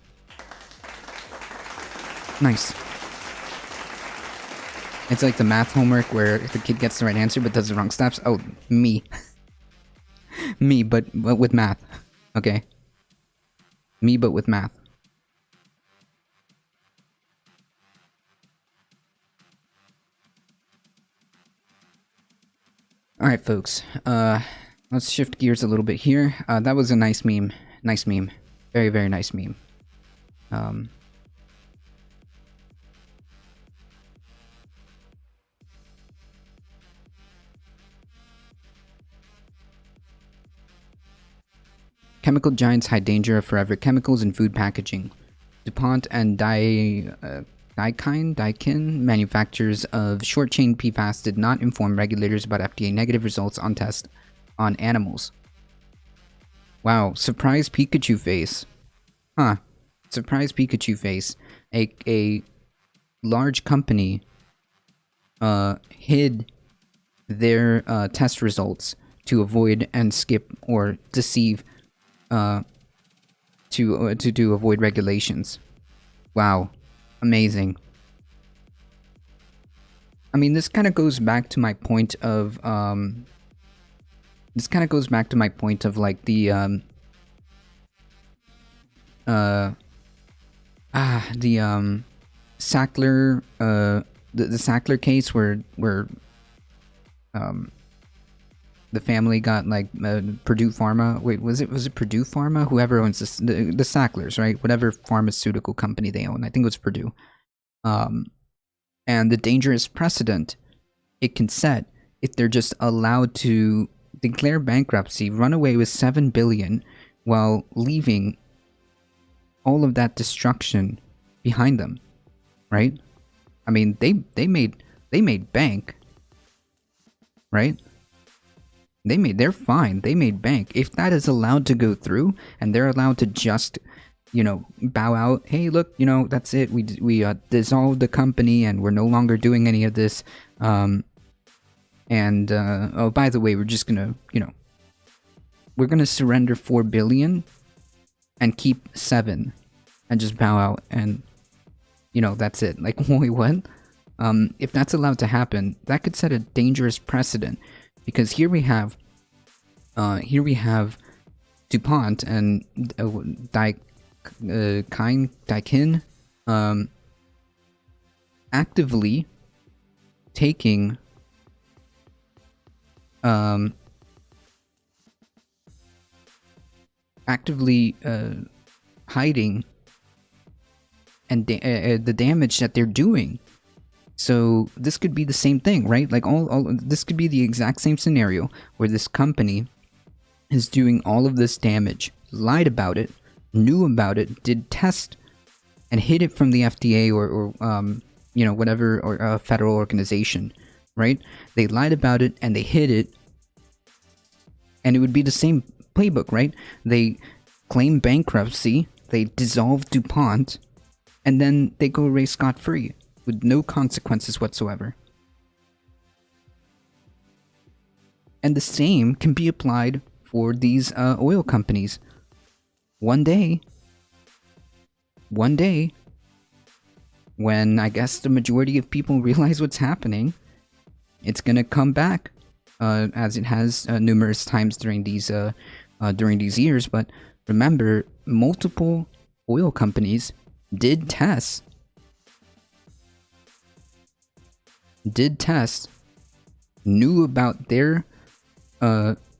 Nice. It's like the math homework where the kid gets the right answer but does the wrong steps. Oh, me. Me, but with math. Okay. Me, but with math. Alright, folks. Let's shift gears a little bit here. That was a nice meme. Nice meme. Very, very nice meme. Chemical giants hide danger of forever chemicals in food packaging. DuPont and Daikin manufacturers of short-chain PFAS did not inform regulators about FDA negative results on tests on animals. Wow, surprise Pikachu face. Huh. Surprise Pikachu face. A large company hid their test results to avoid and skip or deceive to avoid regulations. Wow. Amazing. I mean, this kind of goes back to my point of like the Sackler the Sackler case where the family got like Purdue Pharma. Wait, was it Purdue Pharma? Whoever owns this, the Sacklers, right? Whatever pharmaceutical company they own. I think it was Purdue. And the dangerous precedent it can set if they're just allowed to declare bankruptcy, run away with $7 billion, while leaving all of that destruction behind them, right? I mean, they made bank, right? They're fine. They made bank. If that is allowed to go through and they're allowed to just, bow out, hey, look, that's it. We dissolved the company and we're no longer doing any of this. Oh, by the way, we're just gonna, we're gonna surrender $4 billion and keep 7 and just bow out and, that's it. Like, wait, what? If that's allowed to happen, that could set a dangerous precedent. Because here we have DuPont and Daikin actively taking hiding and the damage that they're doing. So this could be the same thing, right? Like this could be the exact same scenario where this company is doing all of this damage, lied about it, knew about it, did tests, and hid it from the FDA or whatever, or a federal organization, right? They lied about it and they hid it, and it would be the same playbook, right? They claim bankruptcy, they dissolve DuPont, and then they go away scot-free with no consequences whatsoever. And the same can be applied for these oil companies. One day, when I guess the majority of people realize what's happening, it's gonna come back as it has numerous times during these years. But remember, multiple oil companies did tests, knew about their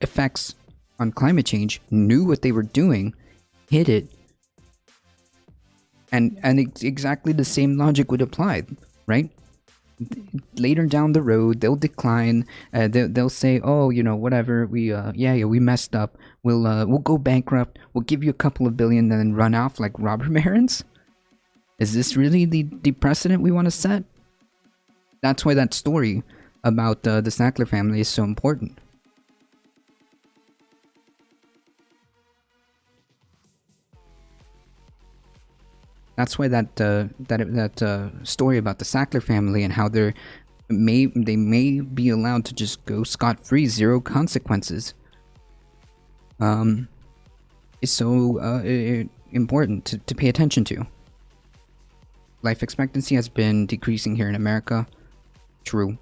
effects on climate change, knew what they were doing, hid it, and exactly the same logic would apply, right? Later down the road, they'll decline. They'll say, "Oh, whatever. We we messed up. We'll go bankrupt. We'll give you a couple of billion, and then run off like robber barons." Is this really the precedent we want to set? That's why that story about the Sackler family is so important. That's why that story about the Sackler family and how they may be allowed to just go scot-free, zero consequences, is so important to pay attention to. Life expectancy has been decreasing here in America. True.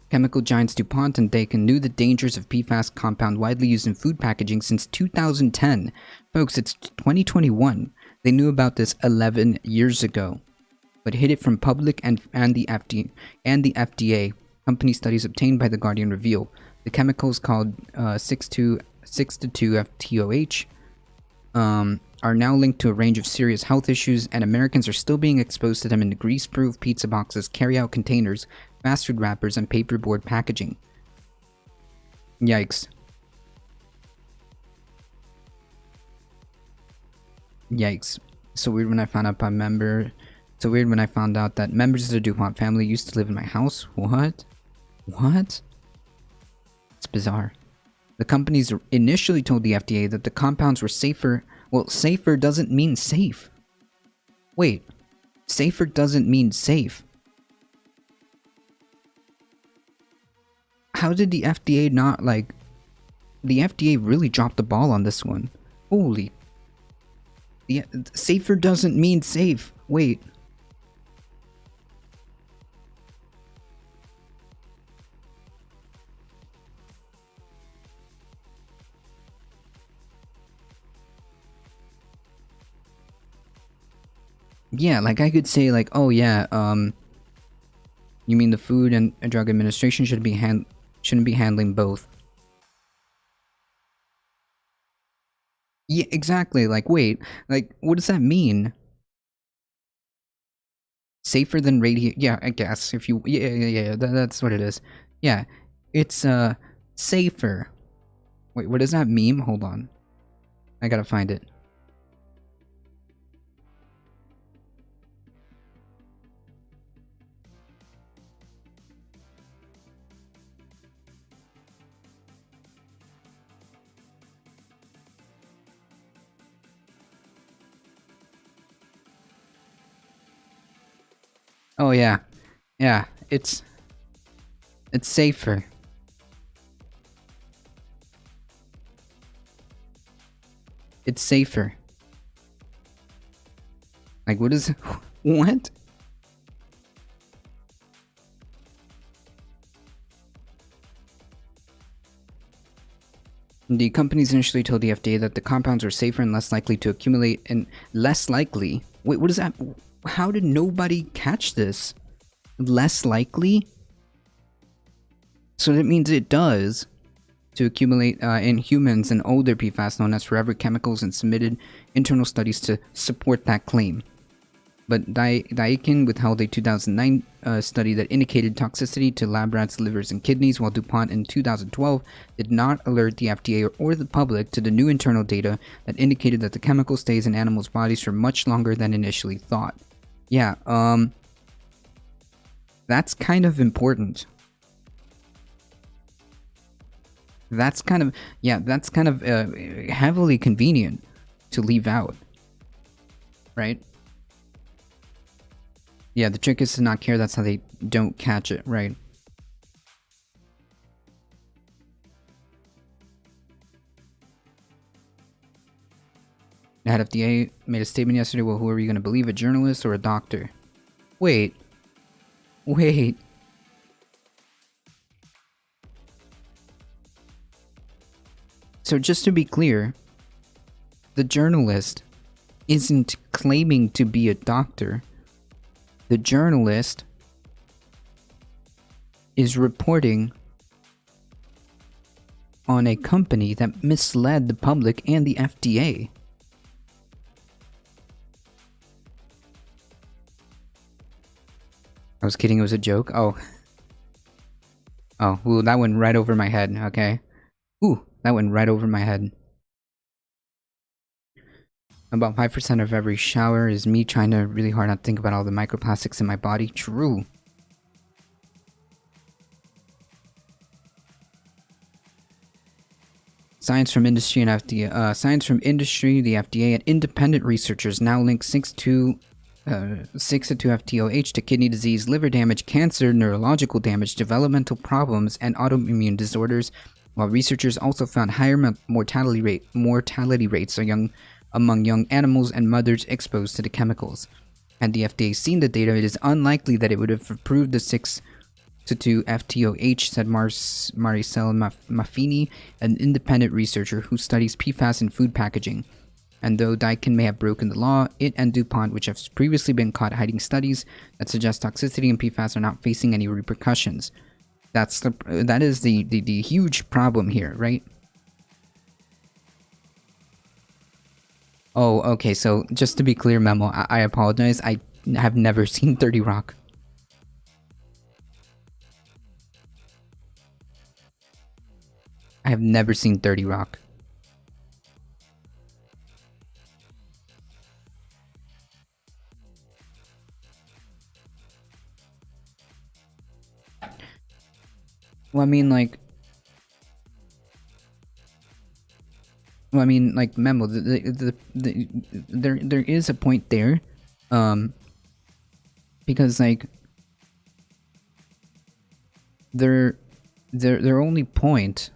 Chemical giants DuPont and Daikin knew the dangers of PFAS compound widely used in food packaging since 2010. Folks, it's 2021. They knew about this 11 years ago, but hid it from public and the FDA. Company studies obtained by The Guardian reveal the chemicals called 6,2-FTOH are now linked to a range of serious health issues, and Americans are still being exposed to them in grease-proof pizza boxes, carry-out containers, fast food wrappers, and paperboard packaging. Yikes. Yikes. So weird when I found out that members of the DuPont family used to live in my house. What? What? It's bizarre. The companies initially told the FDA that the compounds were safer. Well, safer doesn't mean safe. Wait. Safer doesn't mean safe. How did the FDA not, like... The FDA really dropped the ball on this one. Holy... safer doesn't mean safe. Wait. Yeah, like I could say like, oh yeah, you mean the Food and Drug Administration shouldn't be handling both. Yeah, exactly. Like, wait, like, what does that mean? Safer than radio? Yeah, I guess if you, yeah, that's what it is. Yeah, it's safer. Wait, what does that mean? Hold on, I gotta find it. Oh yeah, yeah. It's safer. It's safer. Like, what is what? The companies initially told the FDA that the compounds were safer and less likely to accumulate, and less likely. Wait, what is that? How did nobody catch this? Less likely? So that means it does to accumulate in humans and older PFAS known as forever chemicals, and submitted internal studies to support that claim. But Daikin withheld a 2009 study that indicated toxicity to lab rats' livers and kidneys, while DuPont in 2012 did not alert the FDA or the public to the new internal data that indicated that the chemical stays in animals' bodies for much longer than initially thought. Yeah, that's kind of important. That's kind of, heavily convenient to leave out, right? Yeah, the trick is to not care. That's how they don't catch it, right? The head of FDA made a statement yesterday. Well, who are you going to believe, a journalist or a doctor? Wait. Wait. So just to be clear, the journalist isn't claiming to be a doctor. The journalist is reporting on a company that misled the public and the FDA. I was kidding, it was a joke. Oh. Oh, ooh, that went right over my head, okay. Ooh, that went right over my head. About 5% of every shower is me trying to really hard not think about all the microplastics in my body. True. Science from industry and FDA. Science from industry, the FDA, and independent researchers now link 6-2-FTOH to kidney disease, liver damage, cancer, neurological damage, developmental problems, and autoimmune disorders. While researchers also found higher mortality rates among young animals and mothers exposed to the chemicals. Had the FDA seen the data, it is unlikely that it would have approved the 6-2-FTOH, said Maricel Maffini, an independent researcher who studies PFAS in food packaging. And though Daikin may have broken the law, it and DuPont, which have previously been caught hiding studies that suggest toxicity in PFAS, are not facing any repercussions. That is the huge problem here, right? Oh, okay, so just to be clear, Memo, I apologize. I have never seen 30 Rock. I have never seen 30 Rock. Well, I mean, like, Memo, there is a point there, because like, their only point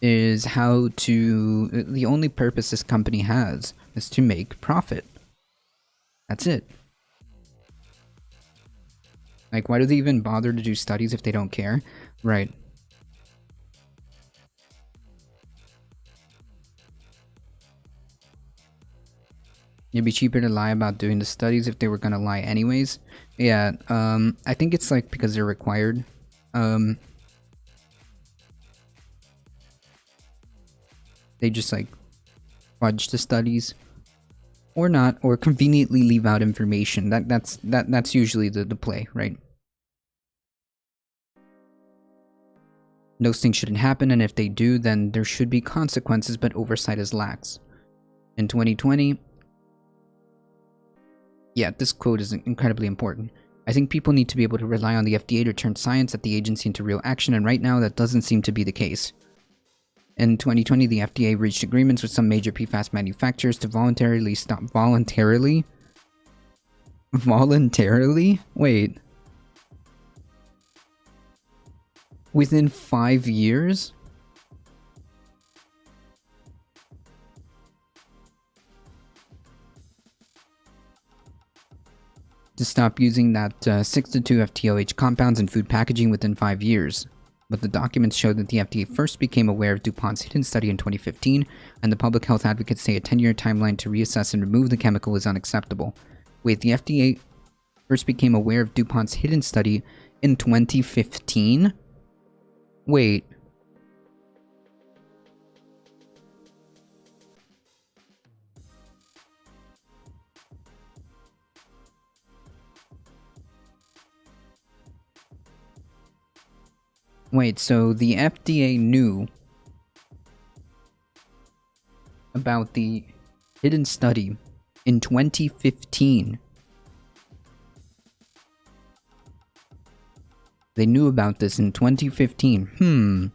is the only purpose this company has is to make profit. That's it. Like, why do they even bother to do studies if they don't care? Right. It'd be cheaper to lie about doing the studies if they were gonna lie anyways. Yeah, I think it's like because they're required. They just like fudge the studies. Or not, or conveniently leave out information. That's usually the play, right? Those things shouldn't happen, and if they do, then there should be consequences, but oversight is lax. In 2020, yeah, this quote is incredibly important. I think people need to be able to rely on the FDA to turn science at the agency into real action, and right now that doesn't seem to be the case. In 2020, the FDA reached agreements with some major PFAS manufacturers to voluntarily stop voluntarily? Wait. Within 5 years? To stop using that 6-2-FTOH compounds in food packaging within 5 years. But the documents show that the FDA first became aware of DuPont's hidden study in 2015, and the public health advocates say a 10-year timeline to reassess and remove the chemical is unacceptable. Wait, the FDA first became aware of DuPont's hidden study in 2015? Wait. Wait, so the FDA knew about the hidden study in 2015. They knew about this in 2015.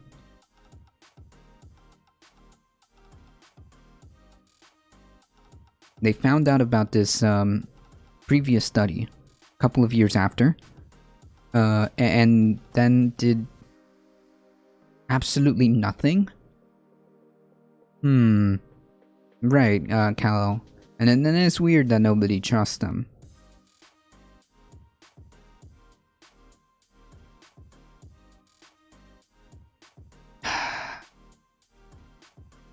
They found out about this previous study a couple of years after. And then did absolutely nothing? Right, Kal-El. And then it's weird that nobody trusts them.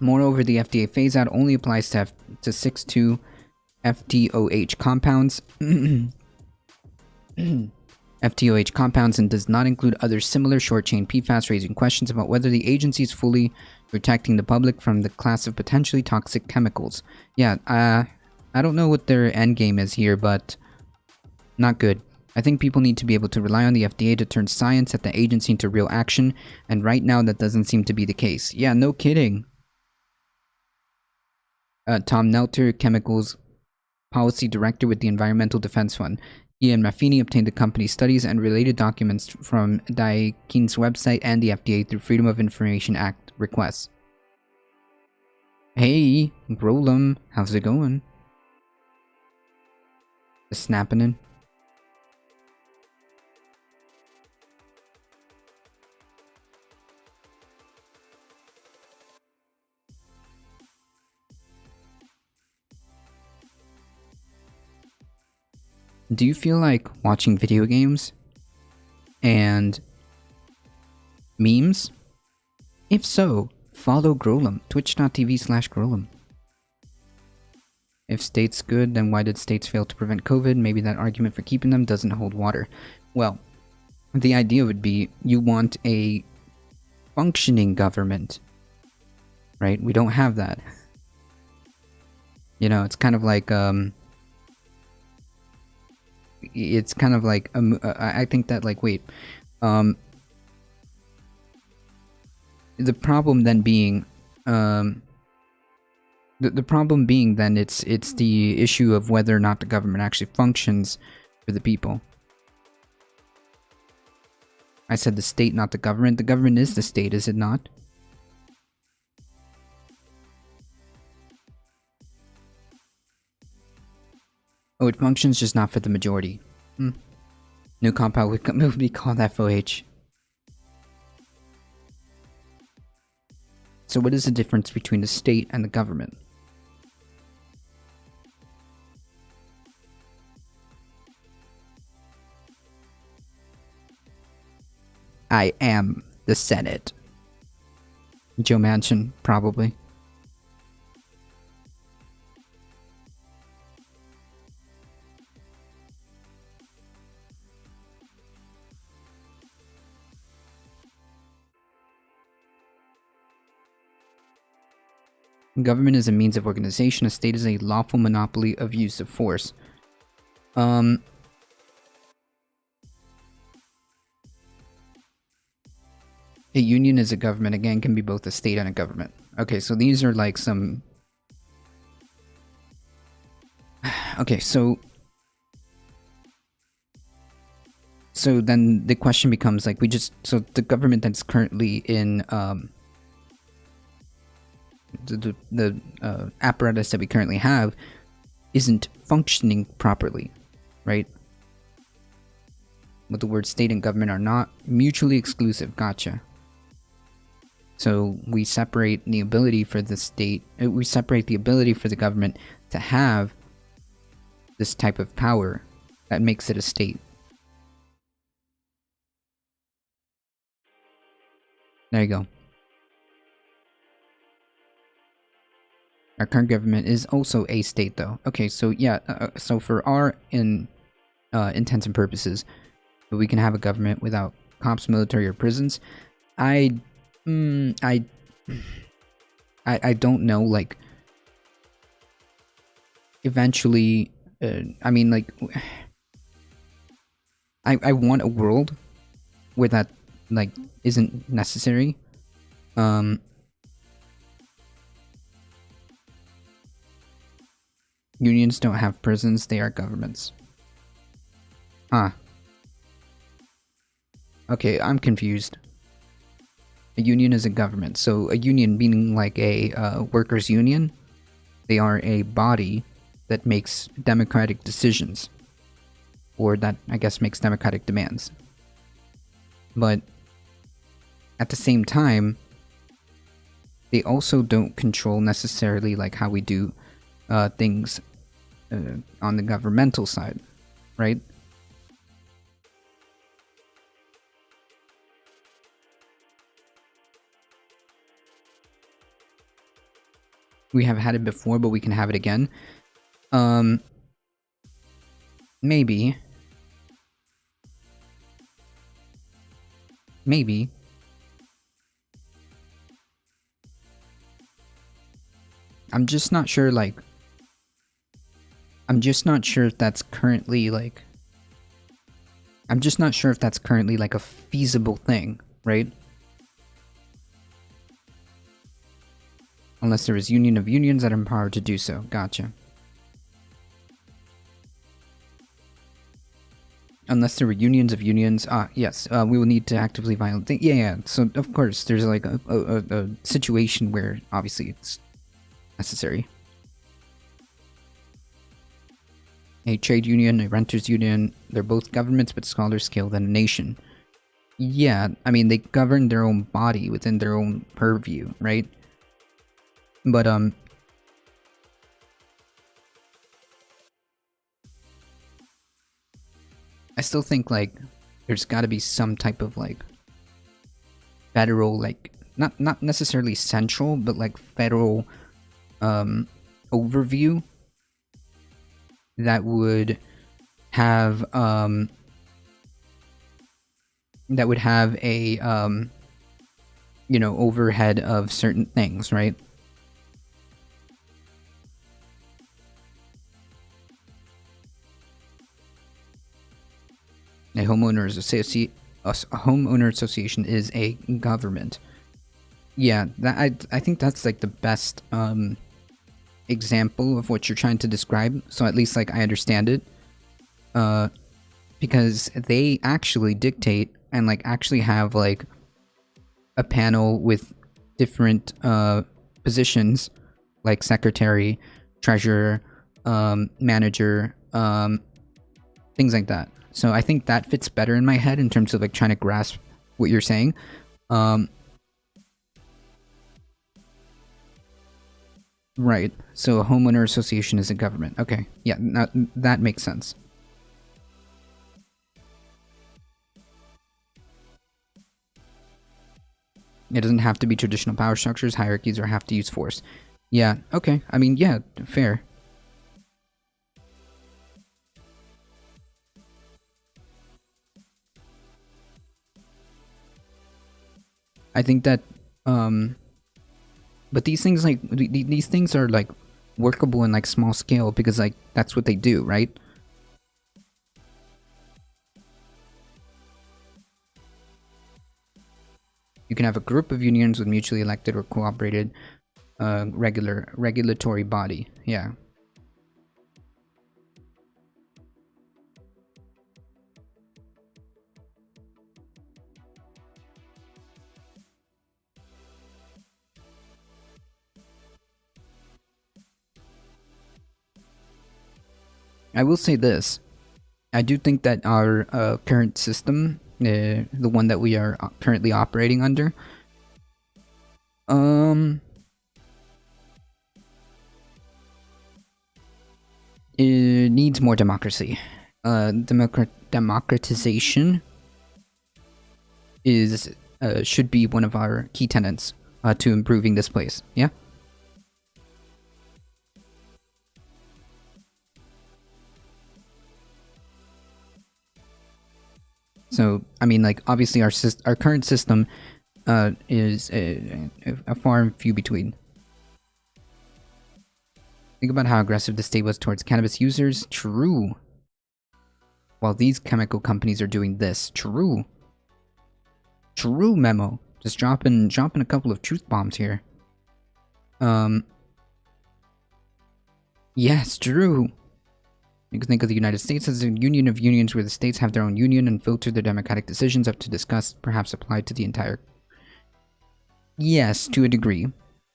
Moreover, the FDA phase-out only applies to 6,2 FTOH compounds. FTOH compounds and does not include other similar short-chain PFAS, raising questions about whether the agency is fully protecting the public from the class of potentially toxic chemicals. Yeah, I don't know what their end game is here, but not good. I think people need to be able to rely on the FDA to turn science at the agency into real action, and right now that doesn't seem to be the case. Yeah, no kidding. Tom Nelter, Chemicals Policy Director with the Environmental Defense Fund. Ian Maffini obtained the company's studies and related documents from Daikin's website and the FDA through Freedom of Information Act requests. Hey, Grolem, how's it going? Just snapping in. Do you feel like watching video games and memes? If so, follow Grolem, twitch.tv/Grolem. If states good, then why did states fail to prevent COVID? Maybe that argument for keeping them doesn't hold water. Well, the idea would be you want a functioning government, right? We don't have that. You know, it's kind of like, I think that, like, wait, the problem then being, the problem being then it's the issue of whether or not the government actually functions for the people. I said the state, not the government. The government is the state, is it not? Oh, it functions, just not for the majority. New compound would be called FOH. So what is the difference between the state and the government? I am the Senate. Joe Manchin, probably. Government is a means of organization. A state is a lawful monopoly of use of force. A union is a government. Again, can be both a state and a government. Okay, so these are like some... Okay, so then the question becomes, like, so the government that's currently in, the apparatus that we currently have isn't functioning properly, right? But the words state and government are not mutually exclusive. Gotcha. So we separate the ability for the state, we separate the ability for the government to have this type of power that makes it a state. There you go. Our current government is also a state, though. Okay, so yeah, so for our intents and purposes, we can have a government without cops, military, or prisons. I don't know, like, eventually, I mean, like, I want a world where that, like, isn't necessary. Unions don't have prisons, they are governments. Huh. Okay, I'm confused. A union is a government, so a union meaning like a workers' union, they are a body that makes democratic decisions. Or that, I guess, makes democratic demands. But at the same time, they also don't control necessarily like how we do things on the governmental side, right? We have had it before, but we can have it again. Maybe. Maybe. I'm just not sure, like... I'm just not sure if that's currently, like... I'm just not sure if that's currently, like, a feasible thing, right? Unless there is Union of Unions that are empowered to do so. Gotcha. Unless there were unions of unions. Yes, we will need to actively violate. Yeah. So, of course, there's like a situation where obviously it's necessary. A trade union, a renters union, they're both governments but smaller scale than a nation. Yeah, I mean, they govern their own body within their own purview, right? But, I still think, like, there's gotta be some type of, like, federal, like, not necessarily central, but, like, federal, overview that would have, a, you know, overhead of certain things, right? A homeowners association is a government. Yeah, that I think that's like the best example of what you're trying to describe. So at least like I understand it. Because they actually dictate and like actually have like a panel with different positions like secretary, treasurer, manager, things like that. So I think that fits better in my head in terms of like trying to grasp what you're saying. Right. So a homeowner association is a government. Okay. Yeah, that makes sense. It doesn't have to be traditional power structures, hierarchies, or have to use force. Yeah, okay. I mean, yeah, fair. I think that, but these things, like, these things are, like, workable in, like, small scale because, like, that's what they do, right? You can have a group of unions with mutually elected or cooperated regulatory body. Yeah. I will say this. I do think that our current system, the one that we are currently operating under, it needs more democracy. Democratization is should be one of our key tenets to improving this place. Yeah. So, I mean, like, obviously our current system is a far and few between. Think about how aggressive the state was towards cannabis users. True. While these chemical companies are doing this. True. True, Memo. Just dropping a couple of truth bombs here. Yes, true. You can think of the United States as a union of unions where the states have their own union and filter their democratic decisions up to discuss, perhaps applied to the entire... Yes, to a degree.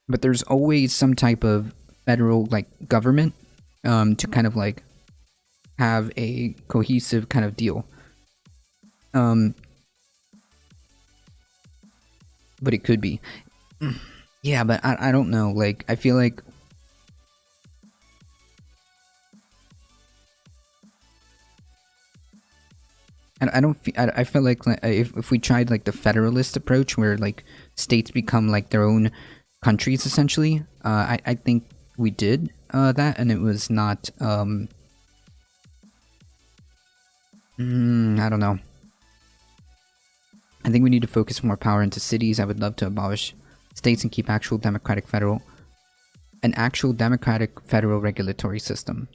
But there's always some type of federal, like, government to kind of, like, have a cohesive kind of deal. But it could be. Yeah, but I don't know. Like, I feel like I don't feel, I feel like if we tried like the federalist approach where like states become like their own countries essentially, I think we did that, and it was not I don't know. I think we need to focus more power into cities. I would love to abolish states and keep an actual democratic federal regulatory system.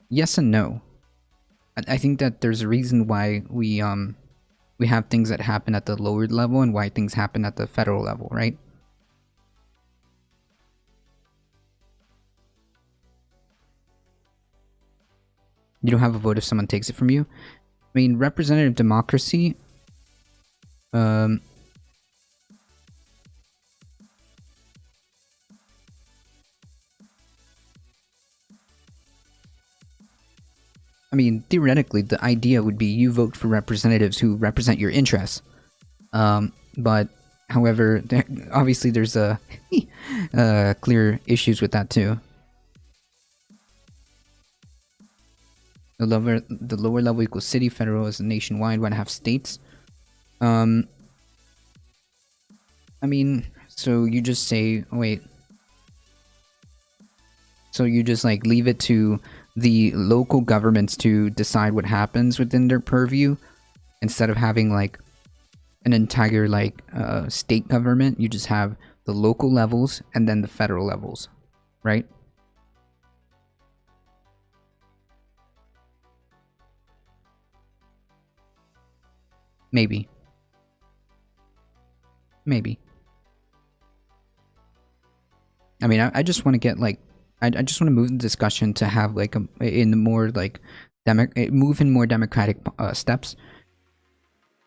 Yes and no. I think that there's a reason why we have things that happen at the lower level and why things happen at the federal level, right? You don't have a vote if someone takes it from you. I mean, representative democracy. Um, I mean, theoretically, the idea would be you vote for representatives who represent your interests. But, however, obviously there's a clear issues with that too. The lower level equals city, federal is nationwide, 1.5 states. I mean, so you just say, wait. So you just like leave it to the local governments to decide what happens within their purview instead of having like an entire like state government. You just have the local levels and then the federal levels, right? Maybe. I mean, I just want to get like I just want to move the discussion to have like in the more like move in more democratic steps.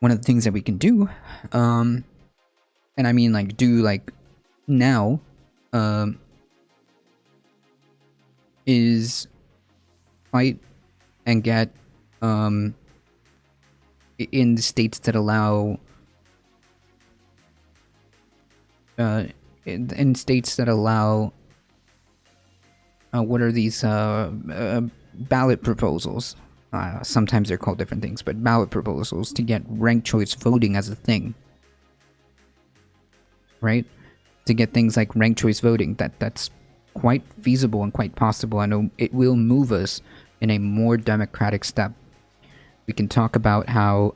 One of the things that we can do, and I mean like do like now, is fight and get in the states that allow in states that allow what are these ballot proposals, sometimes they're called different things, but ballot proposals to get ranked choice voting as a thing, right? To get things like ranked choice voting, that's quite feasible and quite possible. I know it will move us in a more democratic step. We can talk about how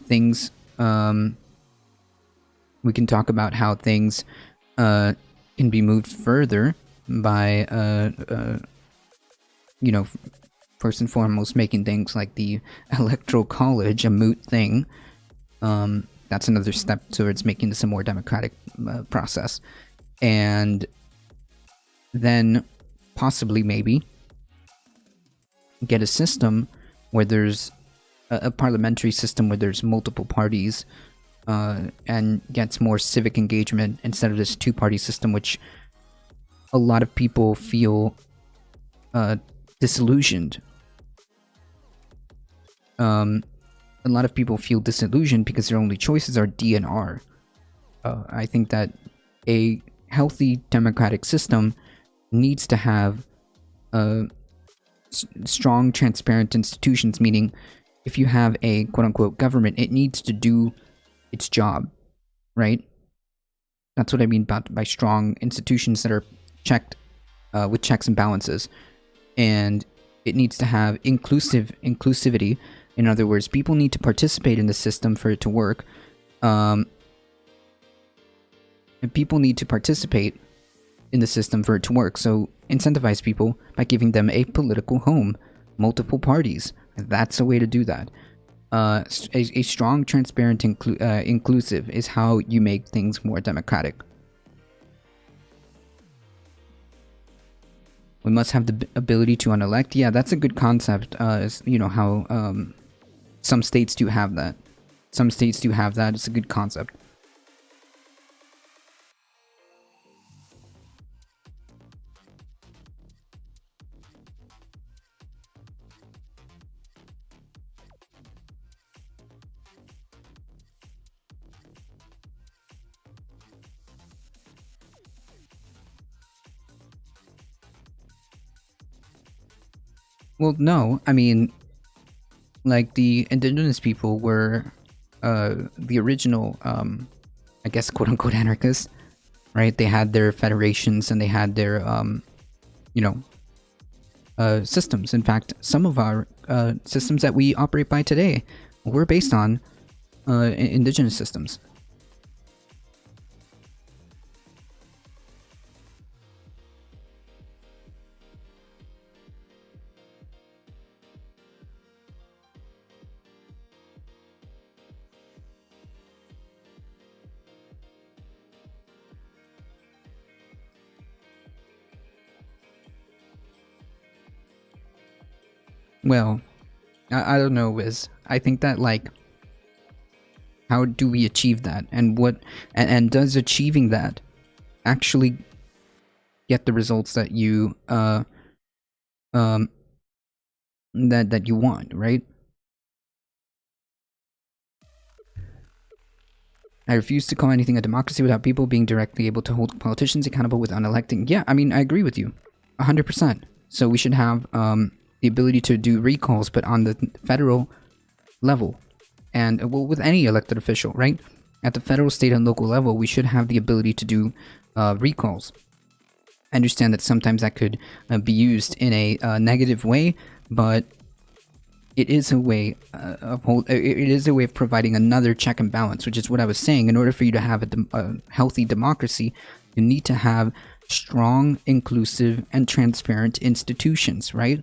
things can be moved further by you know, first and foremost making things like the electoral college a moot thing. That's another step towards making this a more democratic process, and then possibly maybe get a system where there's a parliamentary system where there's multiple parties, and gets more civic engagement instead of this two-party system, which a lot of people feel disillusioned. A lot of people feel disillusioned because their only choices are D and R. I think that a healthy democratic system needs to have strong, transparent institutions, meaning if you have a quote-unquote government, it needs to do its job, right? That's what I mean by strong institutions that are checked with checks and balances. And it needs to have inclusivity. In other words, people need to participate in the system for it to work. And people need to participate in the system for it to work. So incentivize people by giving them a political home, multiple parties. That's a way to do that. A strong, transparent, inclusive is how you make things more democratic. We must have the ability to unelect. Yeah, that's a good concept. You know how some states do have that. It's a good concept. Well, no, I mean, like the indigenous people were the original, I guess, quote unquote anarchists, right? They had their federations and they had their, you know, systems. In fact, some of our systems that we operate by today were based on indigenous systems. Well, I don't know, Wiz. I think that, like, how do we achieve that, and what, and does achieving that actually get the results that you that you want, right? I refuse to call anything a democracy without people being directly able to hold politicians accountable without electing. Yeah, I mean, I agree with you, 100%. So we should have the ability to do recalls, but on the federal level, and well, with any elected official, right? At the federal, state, and local level, we should have the ability to do recalls. I understand that sometimes that could be used in a negative way, but it is a way it is a way of providing another check and balance, which is what I was saying. In order for you to have a healthy democracy, you need to have strong, inclusive, and transparent institutions, right?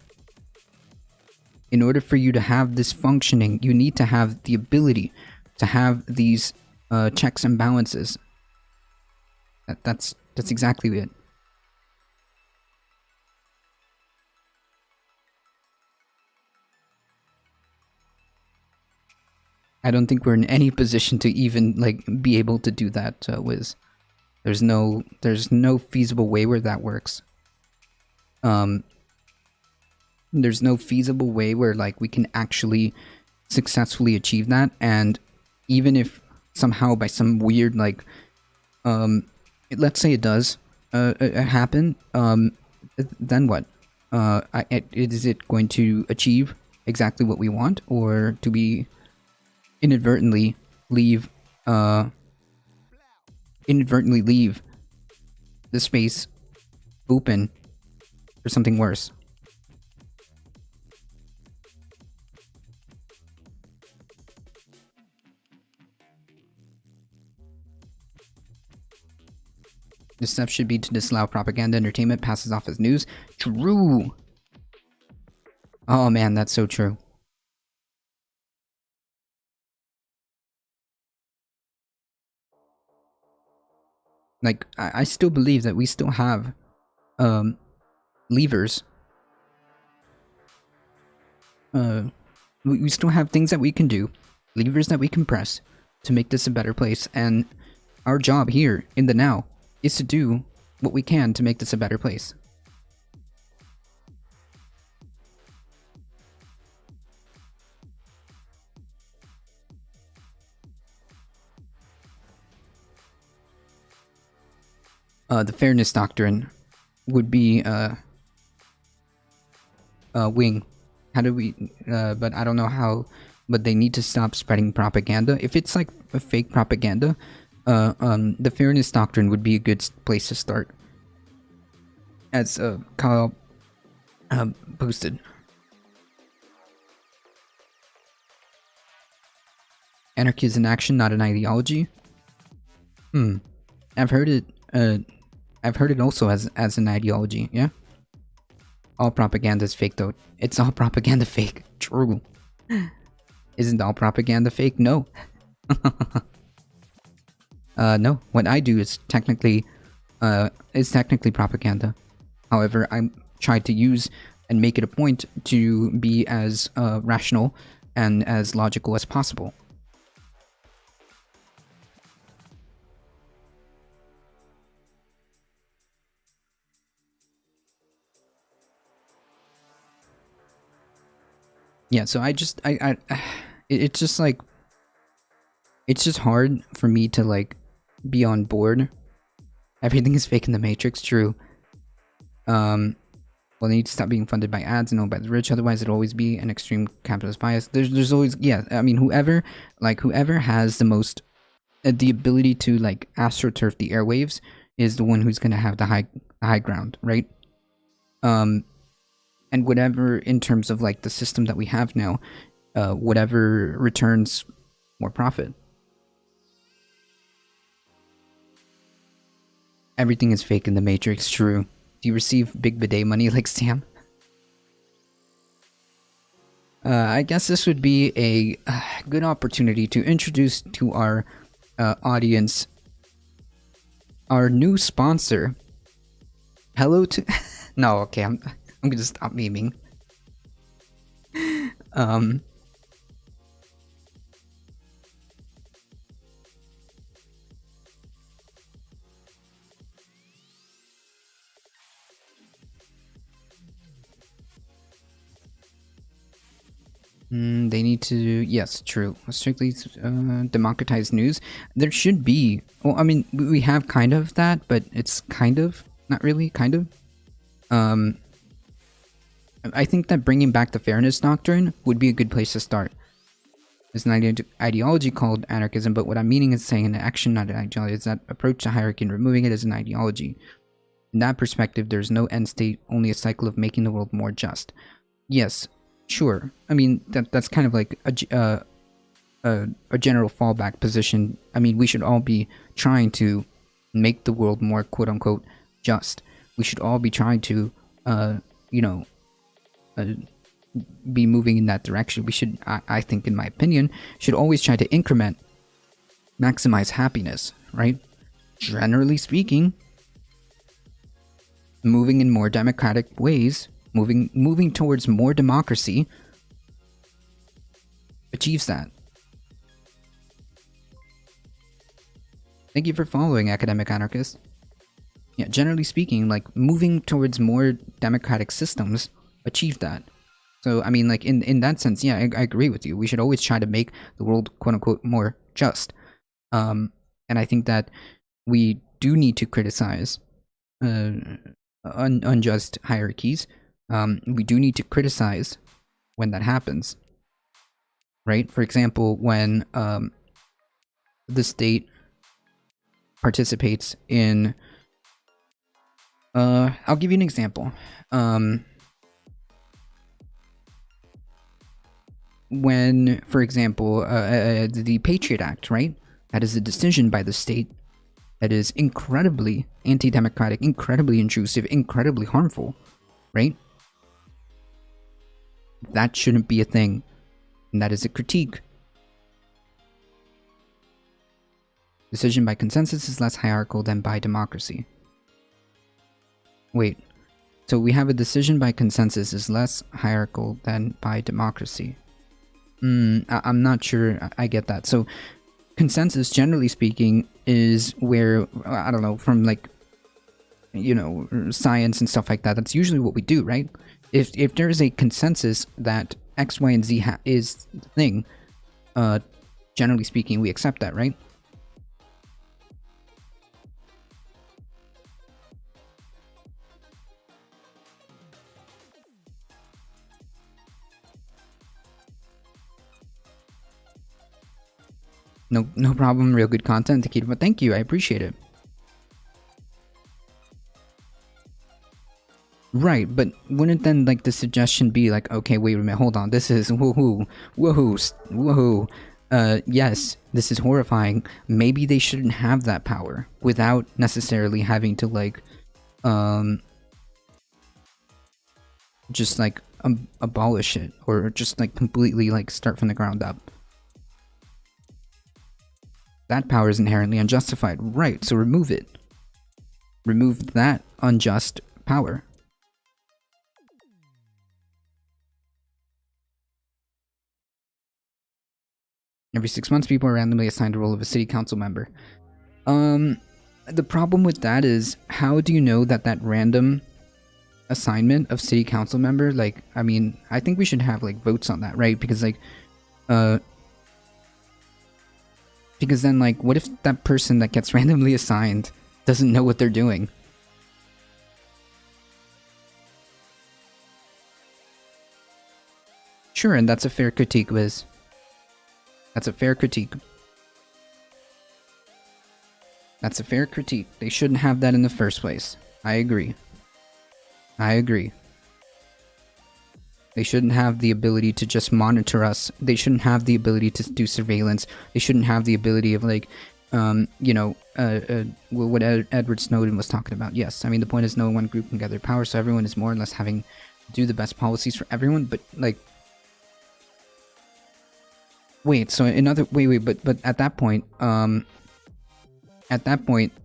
In order for you to have this functioning, you need to have the ability to have these checks and balances. That's exactly it. I don't think we're in any position to even like be able to do that, Wiz. There's no feasible way where that works. There's no feasible way where like we can actually successfully achieve that, and even if somehow by some weird like let's say it does happen, then what? Is it going to achieve exactly what we want, or do we inadvertently leave the space open for something worse? The step should be to disallow propaganda. Entertainment passes off as news. True. Oh man, that's so true. Like, I still believe that we still have levers. We still have things that we can do, levers that we can press to make this a better place, and our job here in the now is to do what we can to make this a better place. The fairness doctrine would be wing. How do we but I don't know how, but they need to stop spreading propaganda. If it's like a fake propaganda, the fairness doctrine would be a good place to start, as Kyle posted. Anarchy is an action, not an ideology. I've heard it also as an ideology. Yeah. All propaganda is fake, though. It's all propaganda fake. True. Isn't all propaganda fake? No. No. What I do is technically propaganda. However, I try to use and make it a point to be as rational and as logical as possible. Yeah, so it's just like, it's just hard for me to like be on board. Everything is fake in the Matrix, true. Well, they need to stop being funded by ads and owned by the rich. Otherwise, it'll always be an extreme capitalist bias. There's always, yeah. I mean, whoever has the most, the ability to like astroturf the airwaves is the one who's gonna have the high ground, right? And whatever in terms of like the system that we have now, whatever returns more profit. Everything is fake in the Matrix, true. Do you receive big bidet money like Sam? I guess this would be a good opportunity to introduce to our audience our new sponsor. Hello to... No, okay, I'm gonna stop memeing. They need to, yes, true. Strictly democratize news. There should be, well, I mean, we have kind of that, but it's kind of, not really, kind of. I think that bringing back the fairness doctrine would be a good place to start. There's an ideology called anarchism, but what I'm meaning is saying an action, not an ideology. It's that approach to hierarchy and removing it as an ideology. In that perspective, there's no end state, only a cycle of making the world more just. Yes. Sure. I mean, that's kind of like a general fallback position. I mean, we should all be trying to make the world more quote-unquote just. We should all be trying to, be moving in that direction. We should, I think, in my opinion, should always try to increment, maximize happiness, right? Generally speaking, moving in more democratic ways, moving towards more democracy achieves that. Thank you for following, Academic Anarchist. Yeah, generally speaking, like moving towards more democratic systems achieve that. So I mean, like in that sense, yeah, I agree with you. We should always try to make the world quote unquote more just. And I think that we do need to criticize unjust hierarchies. We do need to criticize when that happens, right? For example, when the state participates in... I'll give you an example. When, for example, the Patriot Act, right? That is a decision by the state that is incredibly anti-democratic, incredibly intrusive, incredibly harmful, right? That shouldn't be a thing, and that is a critique. Decision by consensus is less hierarchical than by democracy. Wait, so we have a decision by consensus is less hierarchical than by democracy. I'm not sure I get that. So consensus, generally speaking, is where, I don't know, from like, you know, science and stuff like that, that's usually what we do, right? If there is a consensus that X, Y, and Z is the thing, generally speaking, we accept that, right? No problem. Real good content, Takeda, but thank you. I appreciate it. Right, but wouldn't then like the suggestion be like, okay, wait a minute, hold on, this is woohoo, yes, this is horrifying. Maybe they shouldn't have that power without necessarily having to like, just like abolish it or just like completely like start from the ground up. That power is inherently unjustified, right? So remove it. Remove that unjust power. Every 6 months, people are randomly assigned the role of a city council member. The problem with that is, how do you know that that random assignment of city council member, like, I mean, I think we should have, like, votes on that, right? Because, like, because then, like, what if that person that gets randomly assigned doesn't know what they're doing? Sure, and that's a fair critique, Wiz. That's a fair critique. That's a fair critique. They shouldn't have that in the first place. I agree. I agree. They shouldn't have the ability to just monitor us. They shouldn't have the ability to do surveillance. They shouldn't have the ability of, like, what Edward Snowden was talking about. Yes, I mean, the point is no one group can gather power, so everyone is more or less having to do the best policies for everyone, but, like... Wait, so but at that point,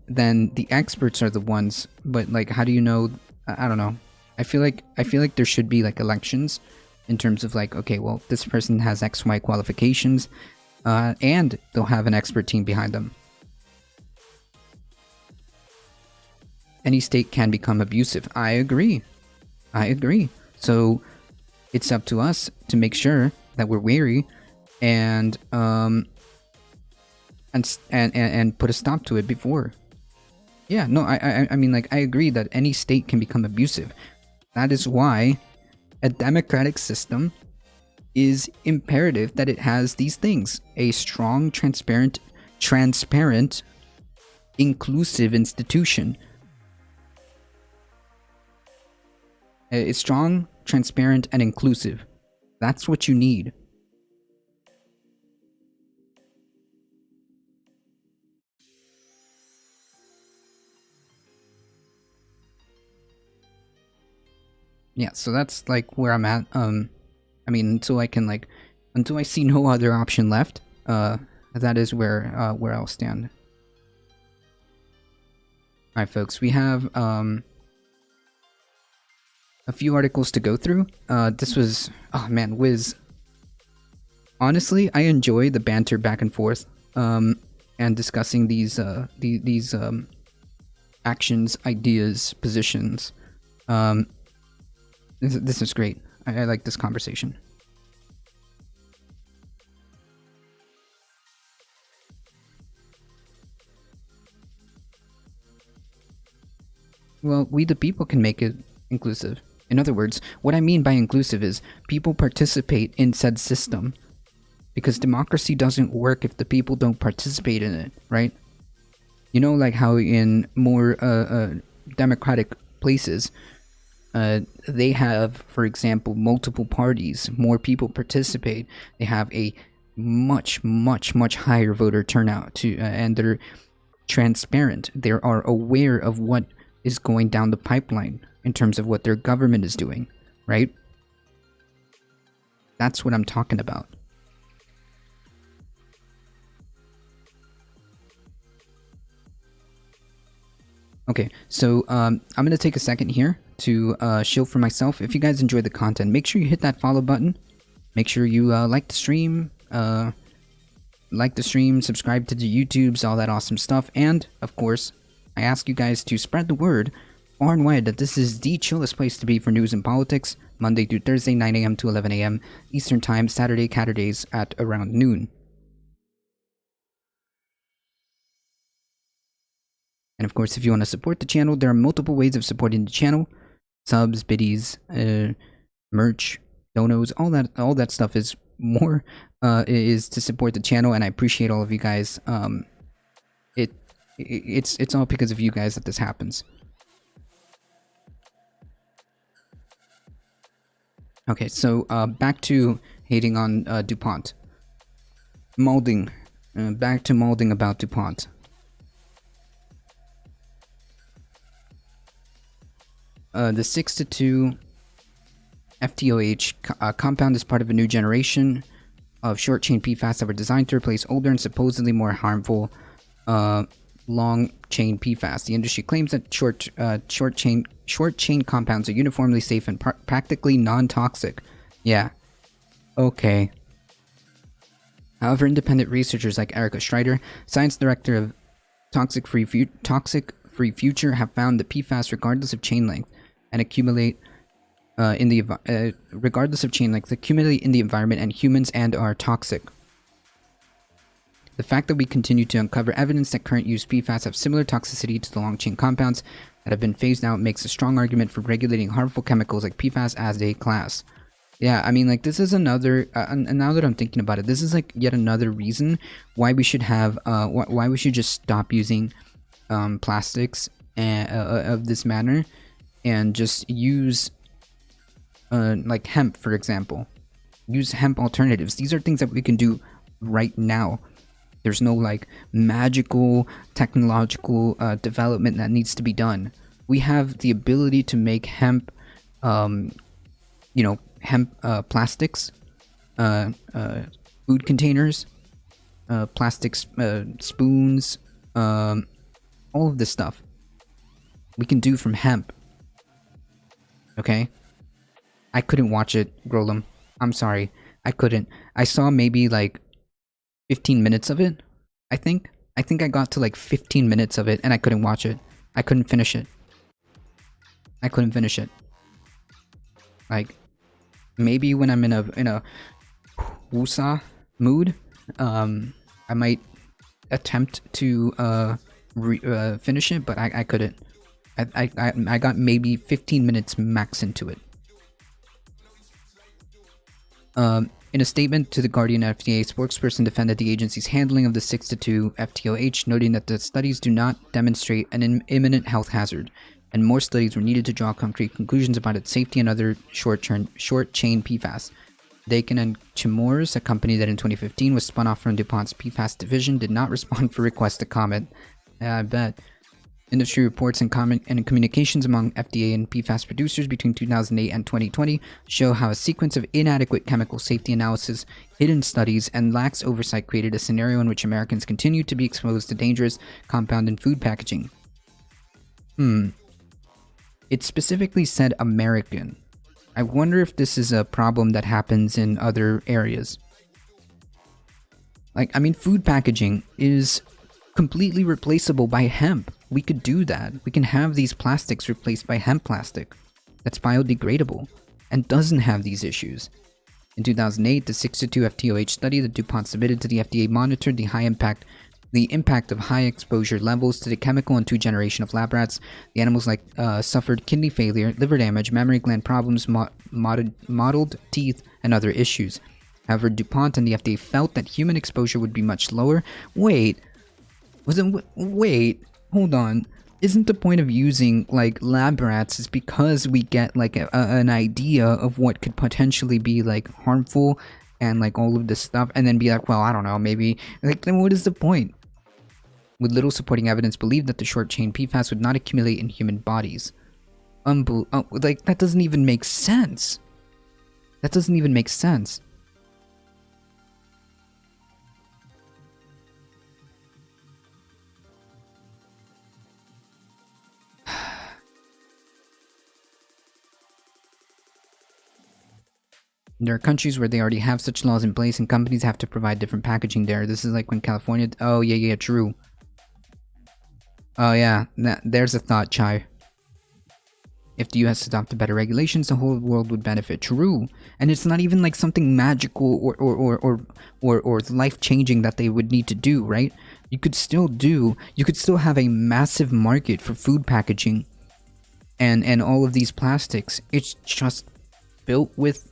then the experts are the ones, but, like, how do you know? I don't know. I feel like there should be, like, elections in terms of, like, okay, well, this person has XY qualifications, and they'll have an expert team behind them. Any state can become abusive. I agree. So it's up to us to make sure that we're wary and put a stop to it before. Yeah, no, I mean, like, I agree that any state can become abusive. That is why a democratic system is imperative that it has these things: a strong, transparent, inclusive institution. It's strong, transparent, and inclusive. That's what you need. Yeah, so that's, like, where I'm at. I mean, until I see no other option left, that is where I'll stand. Alright, folks, we have a few articles to go through. This was, oh man, Wiz. Honestly, I enjoy the banter back and forth, and discussing these actions, ideas, positions. This is great. I like this conversation. Well, we the people can make it inclusive. In other words, what I mean by inclusive is people participate in said system. Because democracy doesn't work if the people don't participate in it, right? You know, like how in more democratic places, they have, for example, multiple parties, more people participate, they have a much higher voter turnout, and they're transparent. They are aware of what is going down the pipeline in terms of what their government is doing, right? That's what I'm talking about. Okay, so I'm going to take a second here to shield for myself. If you guys enjoy the content, make sure you hit that follow button. Make sure you like the stream, subscribe to the YouTubes, all that awesome stuff. And, of course, I ask you guys to spread the word far and wide that this is the chillest place to be for news and politics, Monday through Thursday, 9 a.m. to 11 a.m. Eastern Time, Saturdays at around noon. And of course, if you want to support the channel, there are multiple ways of supporting the channel. Subs, biddies, merch, donos, all that stuff is more is to support the channel, and I appreciate all of you guys. It's all because of you guys that this happens. Okay, so back to hating on DuPont. Molding. Back to molding about DuPont. The 6-2 FTOH compound is part of a new generation of short-chain PFAS that were designed to replace older and supposedly more harmful long-chain PFAS. The industry claims that short-chain compounds are uniformly safe and practically non-toxic. Yeah. Okay. However, independent researchers like Erica Strider, science director of Toxic Free Future, have found that PFAS, regardless of chain length, accumulate in the environment and humans and are toxic. The fact that we continue to uncover evidence that current use PFAS have similar toxicity to the long-chain compounds that have been phased out makes a strong argument for regulating harmful chemicals like PFAS as a class. Yeah, I mean, like, this is another, and now that I'm thinking about it, this is like yet another reason why we should have, why we should just stop using plastics of this manner and just use, like hemp, for example. Use hemp alternatives. These are things that we can do right now. There's no like magical technological development that needs to be done. We have the ability to make hemp, you know, hemp plastics, food containers, plastics, spoons, all of this stuff we can do from hemp. Okay, I couldn't watch it, Grolem. I'm sorry, I couldn't. I saw maybe like 15 minutes of it. I think I got to like 15 minutes of it and I couldn't watch it. I couldn't finish it. I couldn't finish it. Like, maybe when I'm in a wusa mood, I might attempt to finish it, but I couldn't. I got maybe 15 minutes max into it. In a statement to the Guardian, FDA spokesperson defended the agency's handling of the 6-2 FTOH, noting that the studies do not demonstrate an imminent health hazard, and more studies were needed to draw concrete conclusions about its safety and other short-chain PFAS. Dakin and Chemours, a company that in 2015 was spun off from DuPont's PFAS division, did not respond for requests to comment. I bet. Industry reports and communications among FDA and PFAS producers between 2008 and 2020 show how a sequence of inadequate chemical safety analysis, hidden studies, and lax oversight created a scenario in which Americans continue to be exposed to dangerous compound in food packaging. It specifically said American. I wonder if this is a problem that happens in other areas. Like, I mean, food packaging is completely replaceable by hemp. We could do that. We can have these plastics replaced by hemp plastic that's biodegradable and doesn't have these issues. In 2008, the 6-2 FTOH study that DuPont submitted to the FDA monitored the impact of high exposure levels to the chemical on 2 generations of lab rats. The animals suffered kidney failure, liver damage, mammary gland problems, mottled teeth, and other issues. However, DuPont and the FDA felt that human exposure would be much lower. Wait, hold on. Isn't the point of using like lab rats is because we get like an idea of what could potentially be like harmful and like all of this stuff, and then be like, well, I don't know, maybe, like, then what is the point? With little supporting evidence, believed that the short chain PFAS would not accumulate in human bodies. Like, that doesn't even make sense. That doesn't even make sense. There are countries where they already have such laws in place and companies have to provide different packaging there. This is like when California... Oh, yeah, true. Oh, yeah. There's a thought, Chai. If the US adopted better regulations, the whole world would benefit. True. And it's not even like something magical or life-changing that they would need to do, right? You could still have a massive market for food packaging and all of these plastics. It's just built with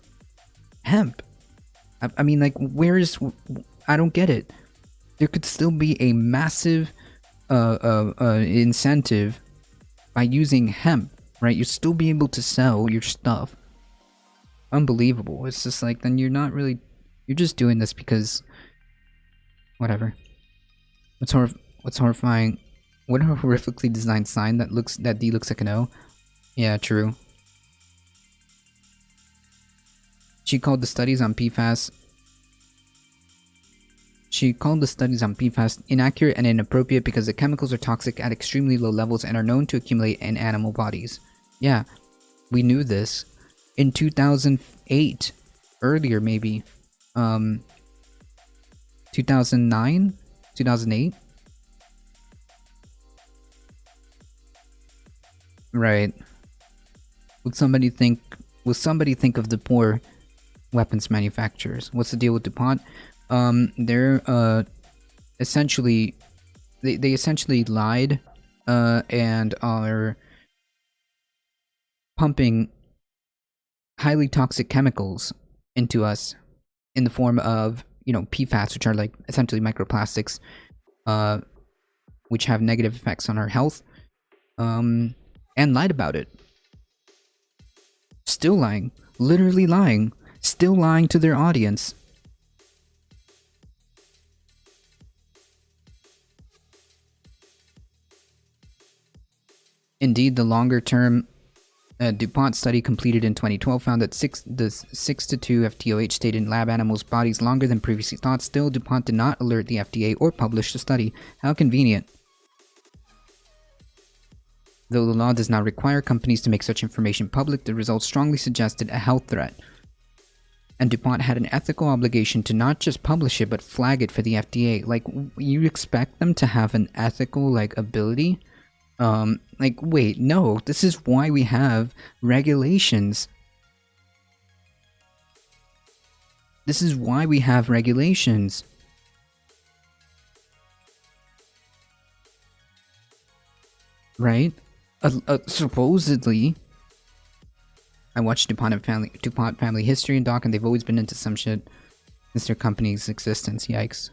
hemp. I mean, like, I don't get it. There could still be a massive incentive by using hemp, right? You'd still be able to sell your stuff. Unbelievable. It's just like, then you're just doing this because whatever. What's horrifying? What a horrifically designed sign that D looks like an O. Yeah, true. She called the studies on PFAS inaccurate and inappropriate because the chemicals are toxic at extremely low levels and are known to accumulate in animal bodies. Yeah, we knew this. In 2008, earlier maybe, 2009, 2008. Right. Will somebody think of the poor weapons manufacturers? What's the deal with DuPont? They're essentially they essentially lied and are pumping highly toxic chemicals into us in the form of, PFAS, which are like essentially microplastics, which have negative effects on our health, and lied about it. Still lying. Literally lying. Still lying to their audience. Indeed, the longer-term DuPont study completed in 2012 found that the 6-2 FTOH stayed in lab animals' bodies longer than previously thought. Still, DuPont did not alert the FDA or publish the study. How convenient. Though the law does not require companies to make such information public, the results strongly suggested a health threat. And DuPont had an ethical obligation to not just publish it, but flag it for the FDA. Like, you expect them to have an ethical, ability? Wait, no, this is why we have regulations. This is why we have regulations. Right? Supposedly. I watched DuPont Family History and Doc, and they've always been into some shit since their company's existence. Yikes.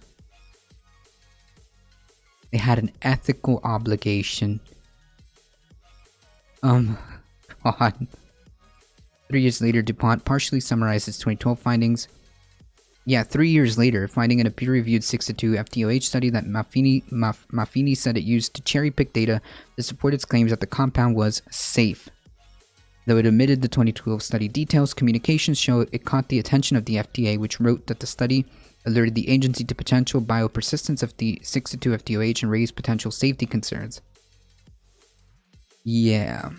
They had an ethical obligation. God. 3 years later, DuPont partially summarized its 2012 findings. Yeah, 3 years later, finding in a peer-reviewed 6-2 FTOH study that Maffini said it used to cherry-pick data to support its claims that the compound was safe. Though it omitted the 2012 study details, communications show it caught the attention of the FDA, which wrote that the study alerted the agency to potential biopersistence of the 6-2 FTOH and raised potential safety concerns. Yeah.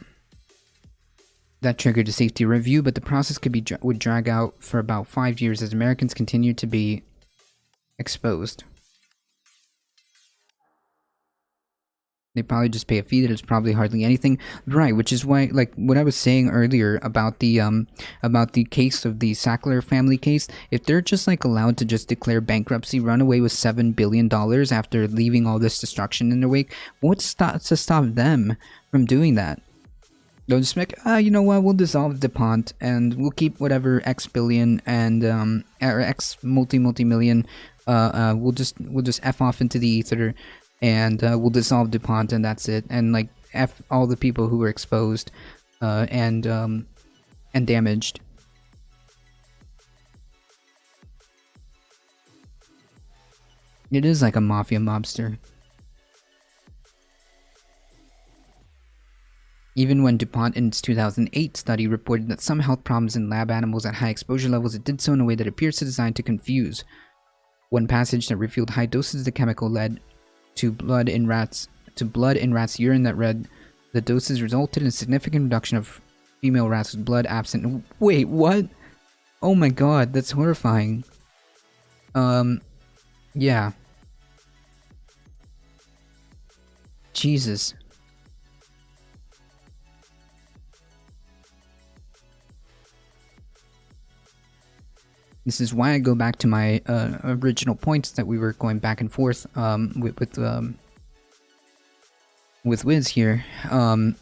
That triggered a safety review, but the process would drag out for about 5 years as Americans continued to be exposed. They probably just pay a fee that is probably hardly anything, right? Which is why, what I was saying earlier about the case of the Sackler family case, if they're just allowed to just declare bankruptcy, run away with $7 billion after leaving all this destruction in their wake, what's to stop them from doing that? They'll just make, you know what? We'll dissolve DuPont and we'll keep whatever X billion and or X multi-million. We'll just f off into the ether. And we'll dissolve DuPont, and that's it. And F all the people who were exposed and damaged. It is like a mafia mobster. Even when DuPont in its 2008 study reported that some health problems in lab animals at high exposure levels, it did so in a way that appears to design to confuse. One passage that revealed high doses of the chemical led to blood in rats urine that read the doses resulted in a significant reduction of female rats with blood absent. Wait, what? Oh my god, that's horrifying. Yeah. Jesus. This is why I go back to my original points that we were going back and forth with Wiz here. You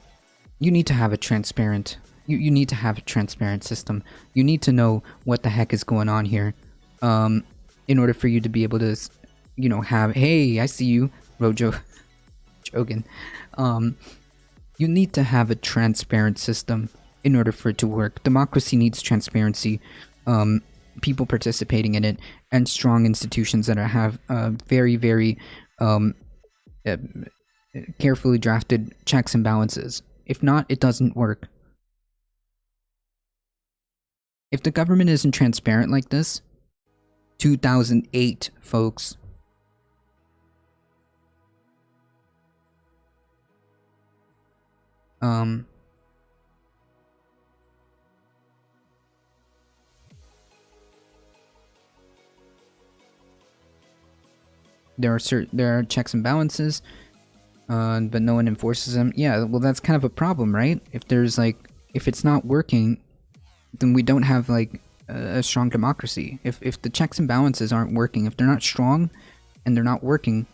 need to have a transparent. You need to have a transparent system. You need to know what the heck is going on here, in order for you to be able to, have. Hey, I see you, Rojo, Jogan. You need to have a transparent system in order for it to work. Democracy needs transparency. People participating in it, and strong institutions that have very, very carefully drafted checks and balances. If not, it doesn't work. If the government isn't transparent like this, 2008, folks. There are checks and balances, but no one enforces them. Yeah, well, that's kind of a problem, right? If it's not working, then we don't have a strong democracy. If the checks and balances aren't working, if they're not strong and they're not working,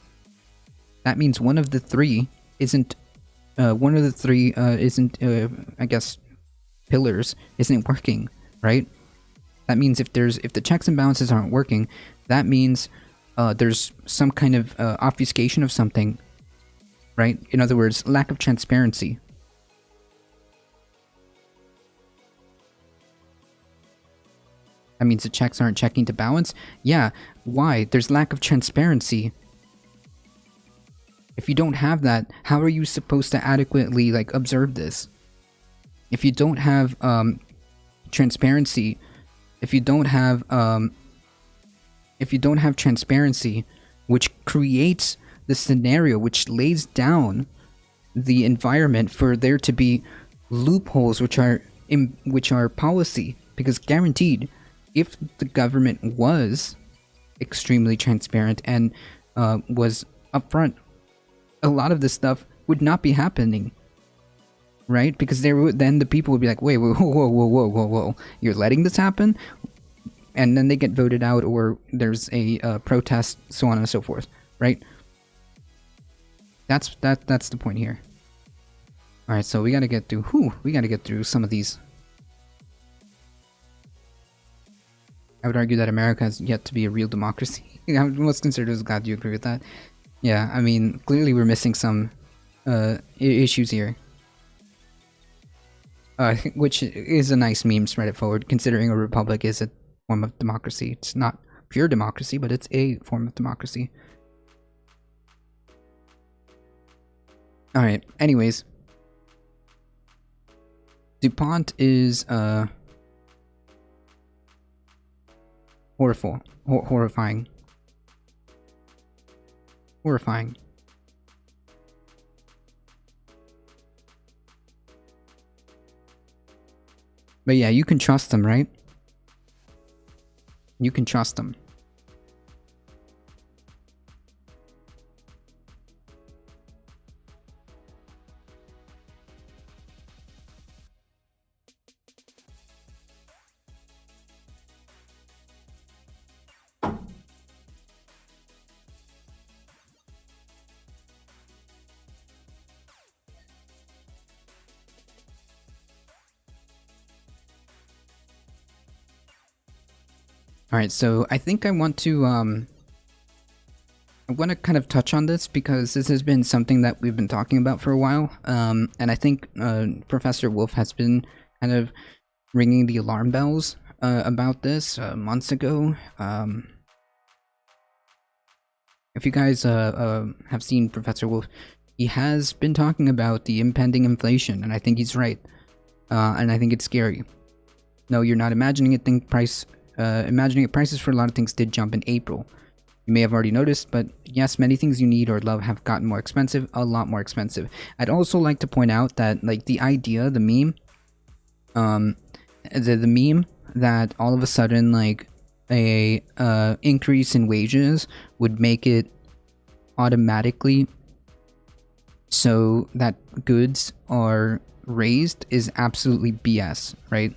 that means one of the three isn't. I guess, pillars isn't working. right? That means if the checks and balances aren't working, that means there's some kind of obfuscation of something, right? In other words, lack of transparency. That means the checks aren't checking to balance? Yeah, why? There's lack of transparency. If you don't have that, how are you supposed to adequately, like, observe this? If you don't have transparency, if you don't have transparency, which creates the scenario, which lays down the environment for there to be loopholes, which are policy, because guaranteed, if the government was extremely transparent and was upfront, a lot of this stuff would not be happening, right? Because then the people would be like, wait, whoa, you're letting this happen? And then they get voted out, or there's a protest, so on and so forth, right? That's the point here. All right, so we gotta get through some of these. I would argue that America has yet to be a real democracy. Most conservatives, glad you agree with that. Yeah, I mean, clearly we're missing some issues here. Which is a nice meme, spread it forward, considering a republic is a form of democracy. It's not pure democracy, but it's a form of democracy. Alright, anyways. DuPont is horrifying. Horrifying. But yeah, you can trust them, right? You can trust them. Alright, so I think I want to kind of touch on this because this has been something that we've been talking about for a while. And I think Professor Wolf has been kind of ringing the alarm bells about this months ago. If you guys have seen Professor Wolf, he has been talking about the impending inflation, and I think he's right. And I think it's scary. No, you're not imagining it. Imagining it, prices for a lot of things did jump in April. You may have already noticed, but yes, many things you need or love have gotten more expensive, a lot more expensive. I'd also like to point out that, like, the idea, the meme, the meme that all of a sudden, like, a increase in wages would make it automatically so that goods are raised is absolutely BS, right?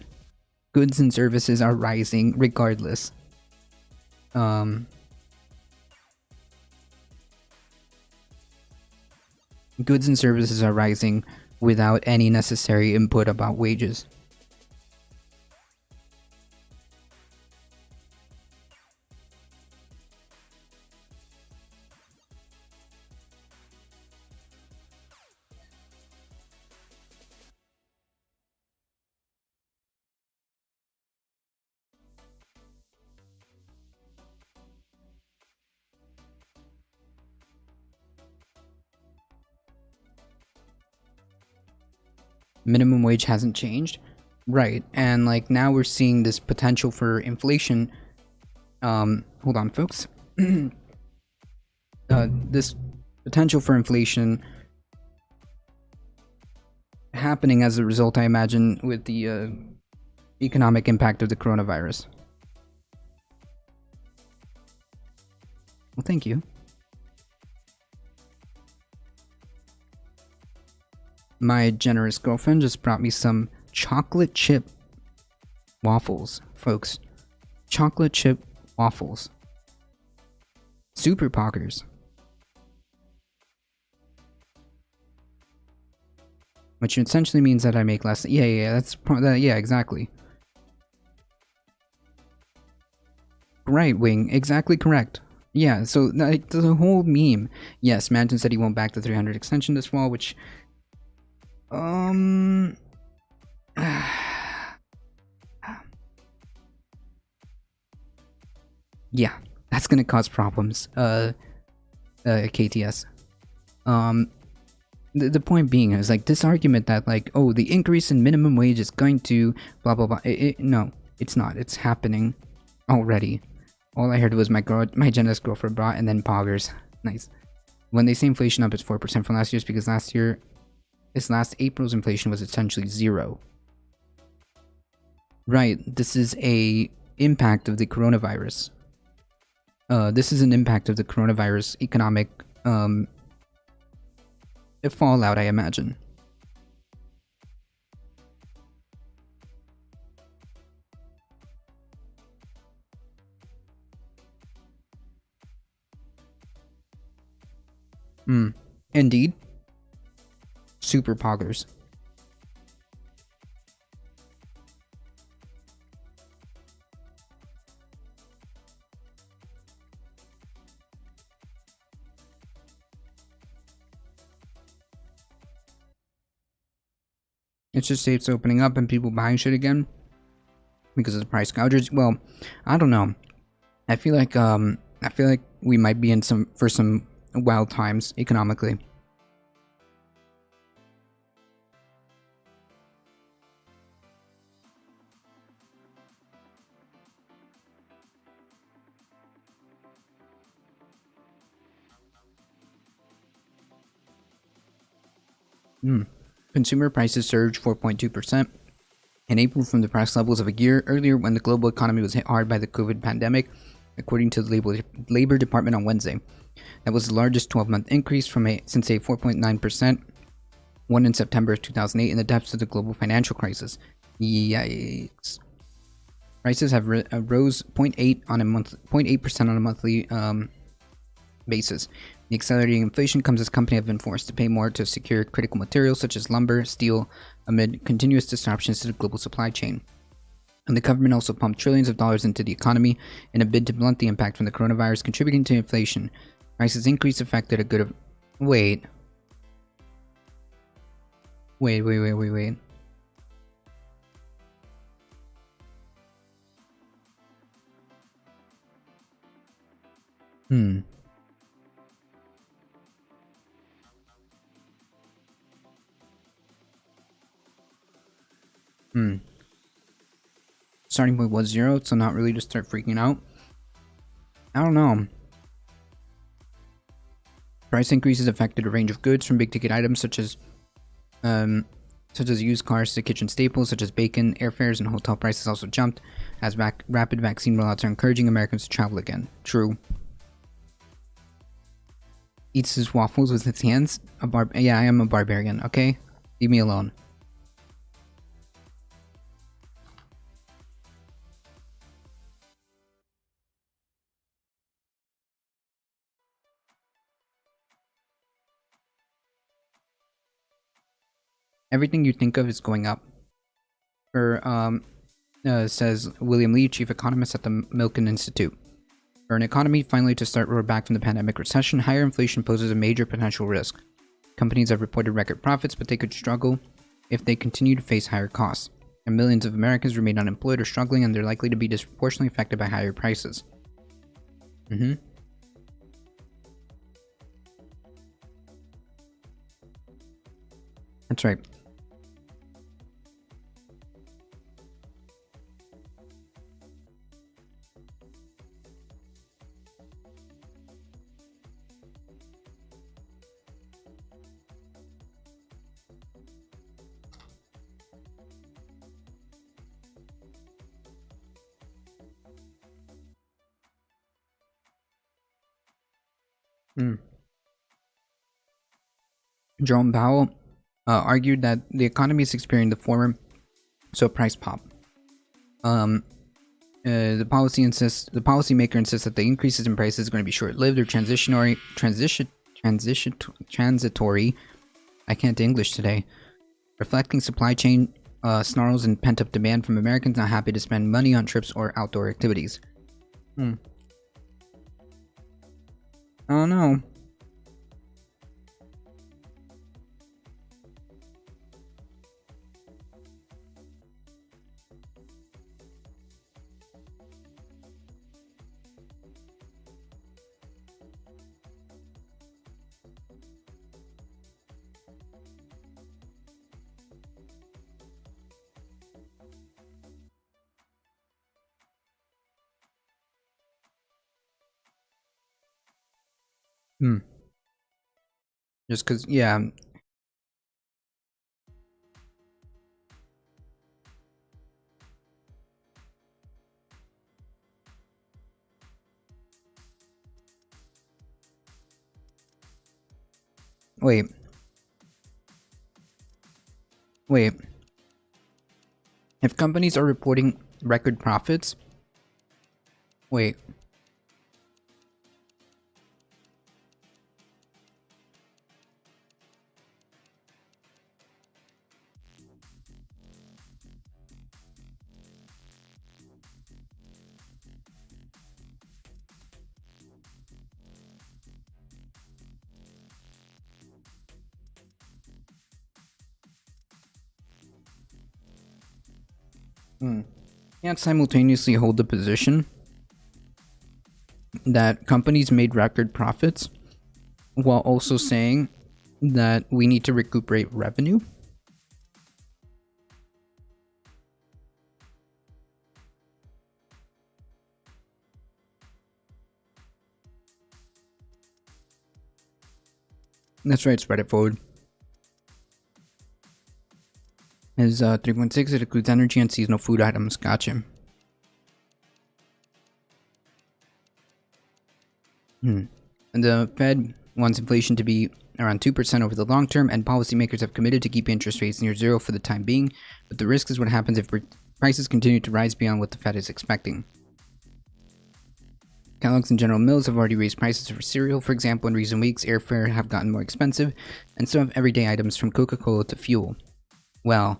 Goods and services are rising regardless. Goods and services are rising without any necessary input about wages. Minimum wage hasn't changed, right? And like now we're seeing this potential for inflation. Hold on, folks. This potential for inflation happening as a result, I imagine, with the economic impact of the coronavirus. Well, thank you. My generous girlfriend just brought me some chocolate chip waffles, folks. Chocolate chip waffles. Super poggers. Which essentially means that I make less. Yeah, exactly. Right, Wing. Exactly correct. Yeah, so like, the whole meme. Yes, Manton said he won't back the 300 extension this fall, which... yeah, that's gonna cause problems. KTS. The point being is like this argument that like, oh, the increase in minimum wage is going to blah blah blah. No, it's not. It's happening already. All I heard was my Gen X girlfriend brought and then poggers. Nice. When they say inflation up, it's 4% from last year's because last April's inflation was essentially 0. Right. This is a impact of the coronavirus. This is an impact of the coronavirus economic fallout, I imagine. Indeed. Super poggers. It's just say it's opening up and people buying shit again because of the price gougers. Well, I don't know. I feel like we might be in some wild times economically. Consumer prices surged 4.2% in April from depressed levels of a year earlier when the global economy was hit hard by the COVID pandemic, according to the Labor Department on Wednesday. That was the largest 12-month increase since a 4.9% one in September of 2008 in the depths of the global financial crisis. Yikes. Prices have rose 0.8% on a monthly basis. The accelerating inflation comes as companies have been forced to pay more to secure critical materials such as lumber, steel, amid continuous disruptions to the global supply chain. And the government also pumped trillions of dollars into the economy in a bid to blunt the impact from the coronavirus, contributing to inflation. Prices increase affected a good of... Wait. Starting point was 0, so not really to start freaking out. I don't know. Price increases affected a range of goods from big ticket items such as used cars to kitchen staples such as bacon. Airfares and hotel prices also jumped as rapid vaccine rollouts are encouraging Americans to travel again. True. Eats his waffles with his hands. Yeah, I am a barbarian, okay? Leave me alone. Everything you think of is going up. Says William Lee, chief economist at the Milken Institute. For an economy finally to start roar back from the pandemic recession, higher inflation poses a major potential risk. Companies have reported record profits, but they could struggle if they continue to face higher costs. And millions of Americans remain unemployed or struggling, and they're likely to be disproportionately affected by higher prices. That's right. Jerome Powell argued that the economy is experiencing the former price pop. The policymaker insists that the increases in prices are going to be short-lived or transitory. I can't English today. Reflecting supply chain snarls and pent-up demand from Americans not happy to spend money on trips or outdoor activities. I don't know. Just because, yeah. Wait. Wait. If companies are reporting record profits... Wait. Can't simultaneously hold the position that companies made record profits while also saying that we need to recuperate revenue. That's right, spread it forward. Is 3.6, it includes energy and seasonal food items. Gotcha. And the Fed wants inflation to be around 2% over the long term, and policymakers have committed to keep interest rates near zero for the time being, but the risk is what happens if prices continue to rise beyond what the Fed is expecting. Kellogg's and General Mills have already raised prices for cereal, for example. In recent weeks, airfare have gotten more expensive, and so have everyday items from Coca-Cola to fuel. Well,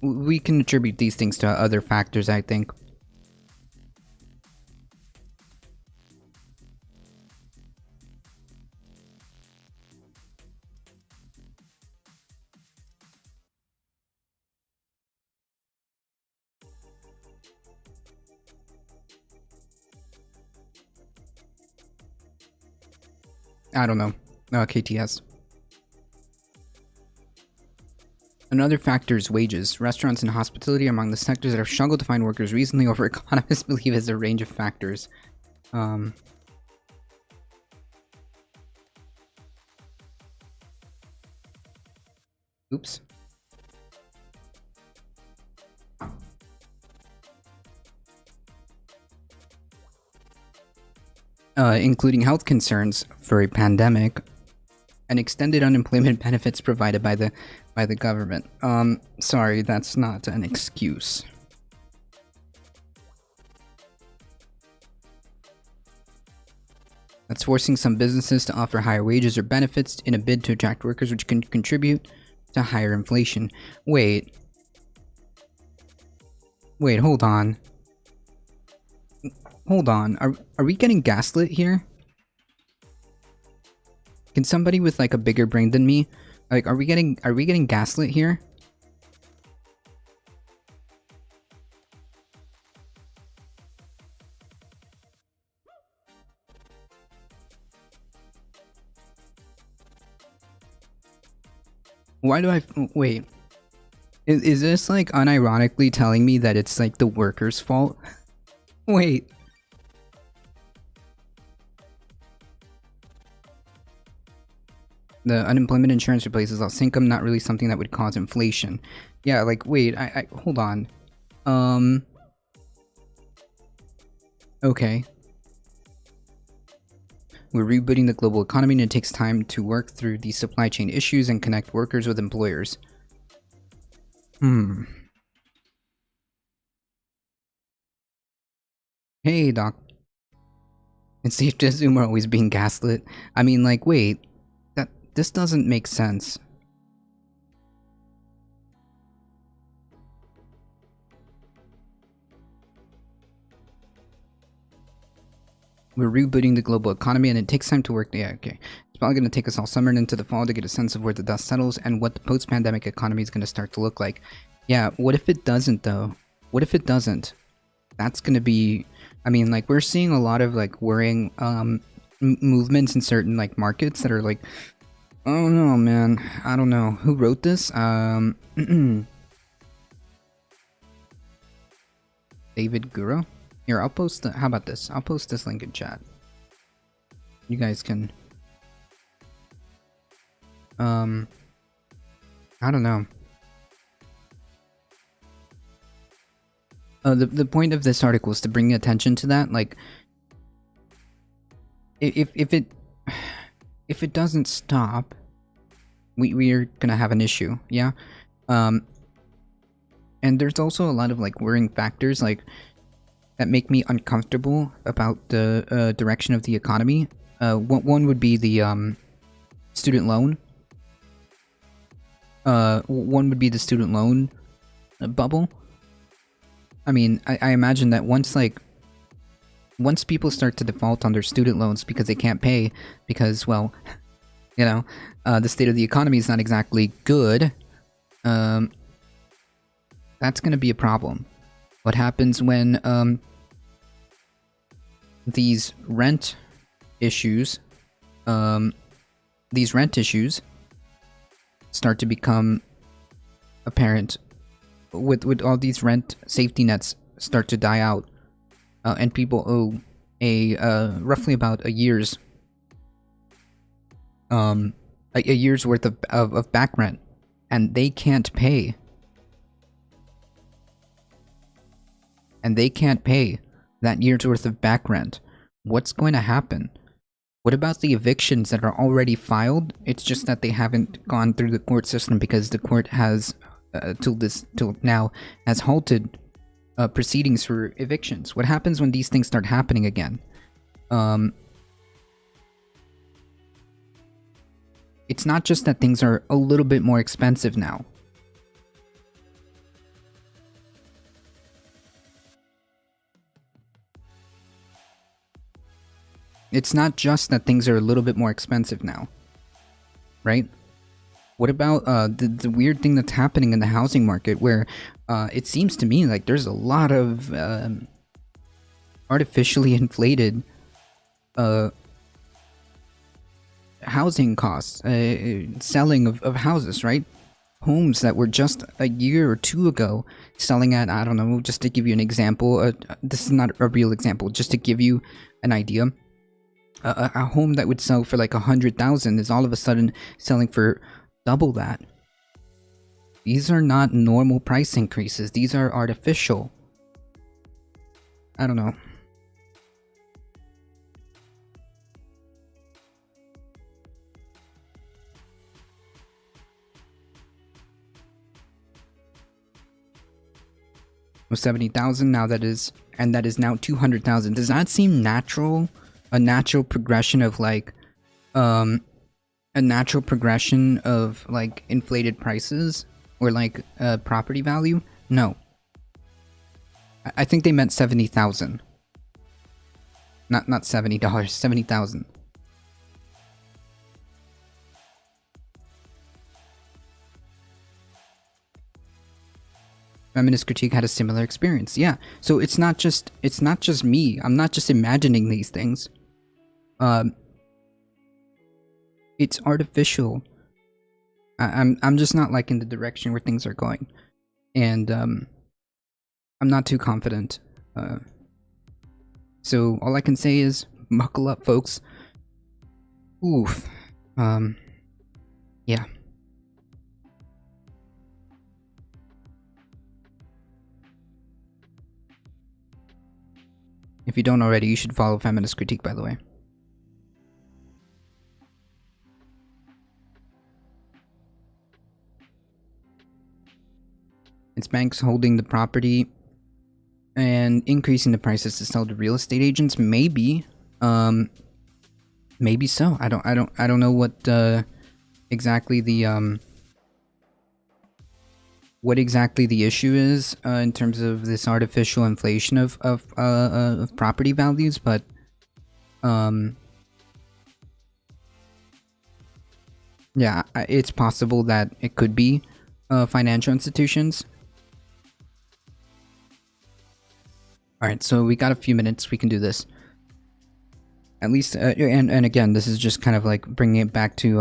we can attribute these things to other factors, I think. I don't know. KTS. Another factor is wages. Restaurants and hospitality are among the sectors that have struggled to find workers recently over economists believe is a range of factors. Oops. Including health concerns for a pandemic and extended unemployment benefits provided by the government. Sorry, that's not an excuse. That's forcing some businesses to offer higher wages or benefits in a bid to attract workers, which can contribute to higher inflation. Wait, hold on. Hold on. Are we getting gaslit here? Can somebody with like a bigger brain than me, like, are we getting gaslit here? Why do I wait? Is this like unironically telling me that it's like the workers' fault? Wait. The unemployment insurance replaces lost income, not really something that would cause inflation. Yeah, like, wait, I hold on. Okay. We're rebooting the global economy and it takes time to work through these supply chain issues and connect workers with employers. Hey, Doc. It's safe to assume we're always being gaslit. I mean, like, wait. This doesn't make sense. We're rebooting the global economy and it takes time to work. Yeah, okay. It's probably going to take us all summer and into the fall to get a sense of where the dust settles and what the post-pandemic economy is going to start to look like. Yeah, what if it doesn't though? What if it doesn't? That's going to be... I mean, like, we're seeing a lot of, like, worrying movements in certain, like, markets that are like... Oh no, man. I don't know. Who wrote this? David Guro? Here, I'll post the... How about this? I'll post this link in chat. You guys can... I don't know. The point of this article is to bring attention to that. Like, if it doesn't stop, we're gonna have an issue. Yeah. And there's also a lot of like worrying factors like that make me uncomfortable about the direction of the economy. One would be the student loan. One would be the student loan bubble. I mean, I imagine that once people start to default on their student loans because they can't pay, because, well, you know, the state of the economy is not exactly good, that's going to be a problem. What happens when these rent issues start to become apparent, with all these rent safety nets start to die out, and people owe a roughly about a year's worth of back rent, and they can't pay. And they can't pay that year's worth of back rent. What's going to happen? What about the evictions that are already filed? It's just that they haven't gone through the court system because the court has, till now, has halted proceedings for evictions. What happens when these things start happening again? It's not just that things are a little bit more expensive now. It's not just that things are a little bit more expensive now, right? What about the weird thing that's happening in the housing market where it seems to me like there's a lot of artificially inflated housing costs, selling of houses, right? Homes that were just a year or two ago selling at, I don't know, just to give you an example, this is not a real example, just to give you an idea. A home that would sell for like 100,000 is all of a sudden selling for double that. These are not normal price increases. These are artificial. I don't know. With 70,000 now, that is now 200,000. Does that seem natural? A natural progression of like inflated prices or like property value? No. I think they meant 70,000. Not $70, 70,000. Feminist Critique had a similar experience. Yeah. So it's not just me. I'm not just imagining these things. It's artificial. I'm just not liking the direction where things are going, and I'm not too confident. So all I can say is buckle up, folks. Oof. Yeah. If you don't already, you should follow Feminist Critique, by the way. It's banks holding the property and increasing the prices to sell to real estate agents. Maybe, maybe so. I don't know what exactly the issue is in terms of this artificial inflation of property values, but Yeah, it's possible that it could be financial institutions. Alright, so we got a few minutes. We can do this. At least, and again, this is just kind of like bringing it back to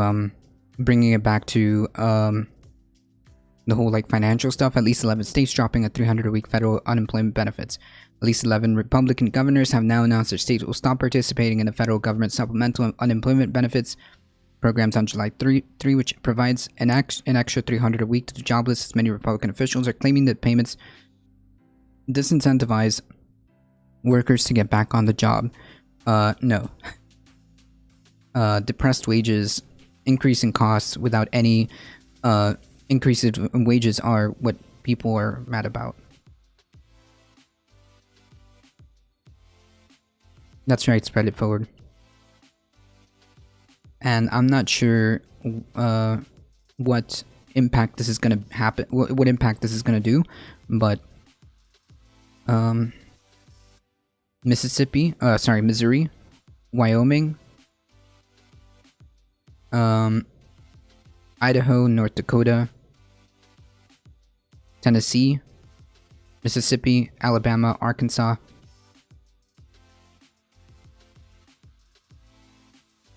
the whole like financial stuff. At least 11 states dropping a $300 a week federal unemployment benefits. At least 11 Republican governors have now announced their states will stop participating in the federal government supplemental unemployment benefits programs on July 3, which provides an extra $300 a week to the jobless, as many Republican officials are claiming that payments disincentivize workers to get back on the job. No. Depressed wages, increase in costs without any increases in wages are what people are mad about. That's right, spread it forward. And I'm not sure what impact this is going to happen, what impact this is going to do, but Missouri, Wyoming, Idaho, North Dakota, Tennessee, Mississippi, Alabama, Arkansas,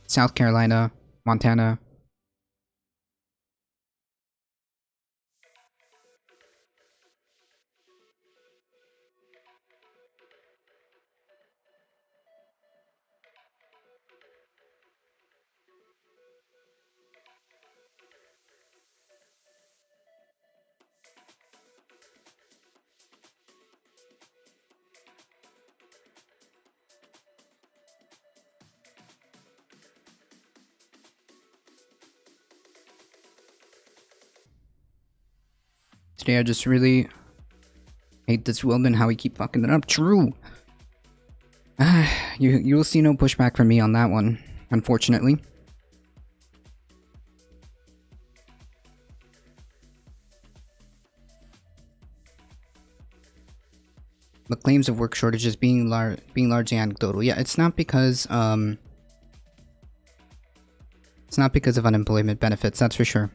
South Carolina, Montana. Today I just really hate this world and how we keep fucking it up. True. You will see no pushback from me on that one, unfortunately. The claims of work shortages being largely anecdotal. Yeah, it's not because of unemployment benefits, that's for sure.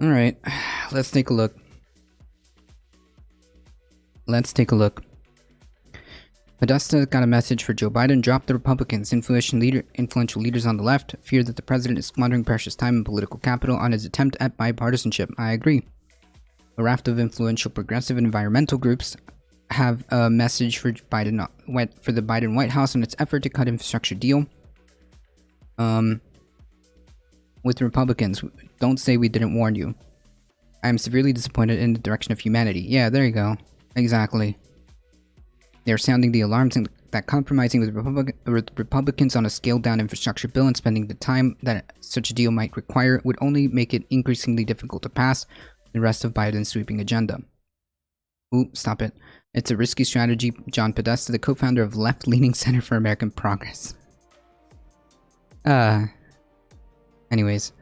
Alright, let's take a look. Podesta got a message for Joe Biden. Drop the Republicans. Influential leaders on the left fear that the president is squandering precious time and political capital on his attempt at bipartisanship. I agree. A raft of influential progressive and environmental groups have a message for Biden, for the Biden White House on its effort to cut infrastructure deal. With Republicans, don't say we didn't warn you. I am severely disappointed in the direction of humanity. Yeah, there you go. Exactly. They are sounding the alarms that compromising with Republicans on a scaled-down infrastructure bill and spending the time that such a deal might require would only make it increasingly difficult to pass the rest of Biden's sweeping agenda. Ooh, stop it. It's a risky strategy. John Podesta, the co-founder of left-leaning Center for American Progress. Anyways,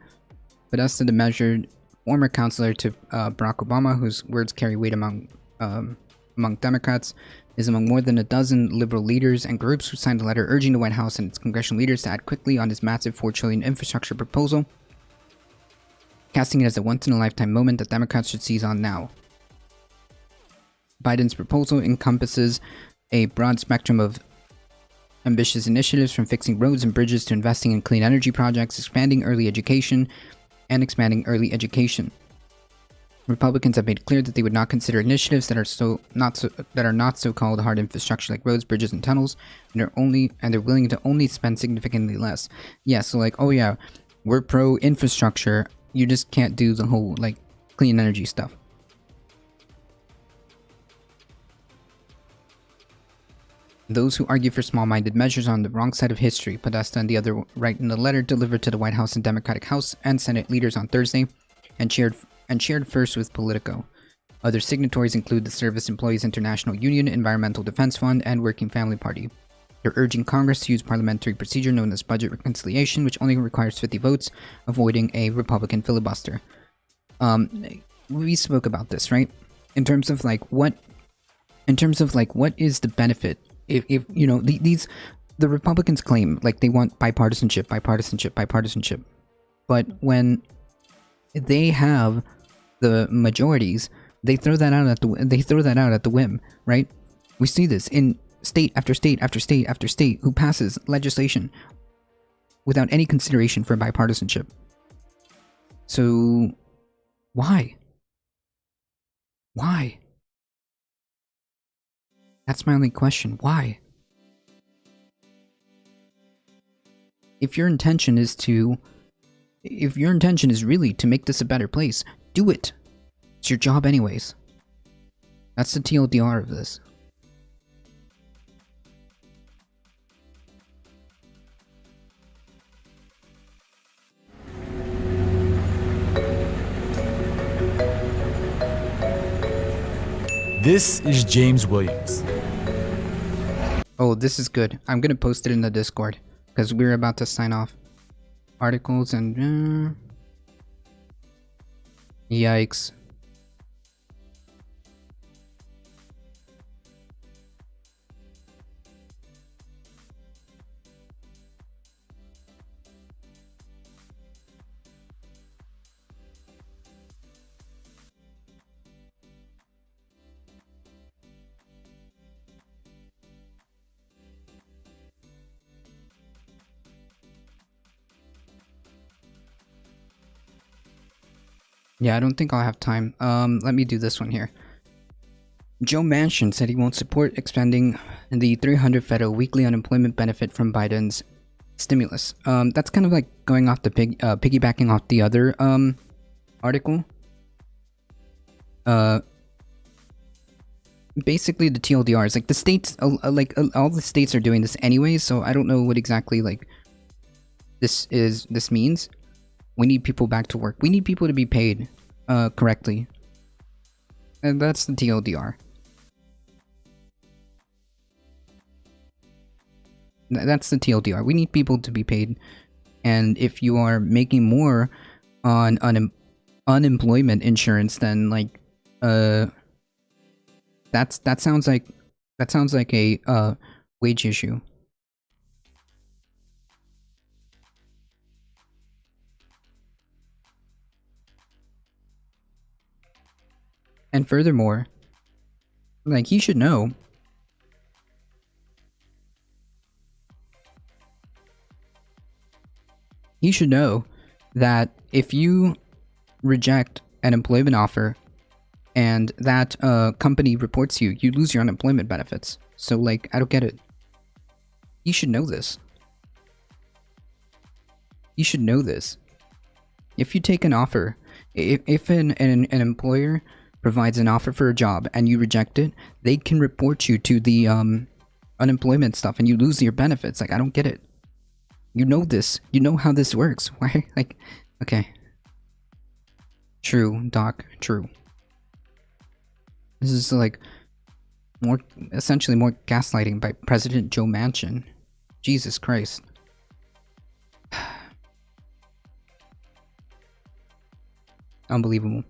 Podesta, the measured former counselor to Barack Obama, whose words carry weight among Democrats, is among more than a dozen liberal leaders and groups who signed a letter urging the White House and its congressional leaders to act quickly on his massive $4 trillion infrastructure proposal, casting it as a once-in-a-lifetime moment that Democrats should seize on now. Biden's proposal encompasses a broad spectrum of ambitious initiatives, from fixing roads and bridges to investing in clean energy projects, expanding early education. Republicans have made clear that they would not consider initiatives that are not so-called hard infrastructure like roads, bridges, and tunnels, and they're willing to only spend significantly less. Yeah, so like, oh yeah, we're pro infrastructure, you just can't do the whole like clean energy stuff. Those who argue for small-minded measures are on the wrong side of history, Podesta and the other write in a letter delivered to the White House and Democratic House and Senate leaders on Thursday, and shared first with Politico. Other signatories include the Service Employees International Union, Environmental Defense Fund, and Working Family Party. They're urging Congress to use parliamentary procedure known as budget reconciliation, which only requires 50 votes, avoiding a Republican filibuster. We spoke about this, right? In terms of like what is the benefit if you know the Republicans claim like they want bipartisanship, but when they have the majorities, they throw that out at the whim, right? We see this in state after state after state after state who passes legislation without any consideration for bipartisanship. So why? That's my only question. Why? If your intention is really to make this a better place, do it. It's your job anyways. That's the TLDR of this. This is James Williams. Oh, this is good. I'm gonna post it in the Discord because we're about to sign off. Articles and yikes. Yeah, I don't think I'll have time. Let me do this one here. Joe Manchin said he won't support expanding the $300 federal weekly unemployment benefit from Biden's stimulus. That's kind of like going off the piggybacking off the other article. Basically the TLDR is like the states, all the states are doing this anyway, so I don't know what exactly like this means. We need people back to work. We need people to be paid correctly. And that's the TLDR. That's the TLDR. We need people to be paid. And if you are making more on unemployment insurance, then like that sounds like a wage issue. And furthermore, like, he should know. He should know that if you reject an employment offer and that company reports you, you lose your unemployment benefits. So, like, I don't get it. You should know this. You should know this. If you take an offer, if an employer provides an offer for a job and you reject it, they can report you to the unemployment stuff and you lose your benefits. Like, I don't get it. You know this. You know how this works. Why? Like, okay. True, Doc. True. This is like essentially more gaslighting by President Joe Manchin. Jesus Christ. Unbelievable.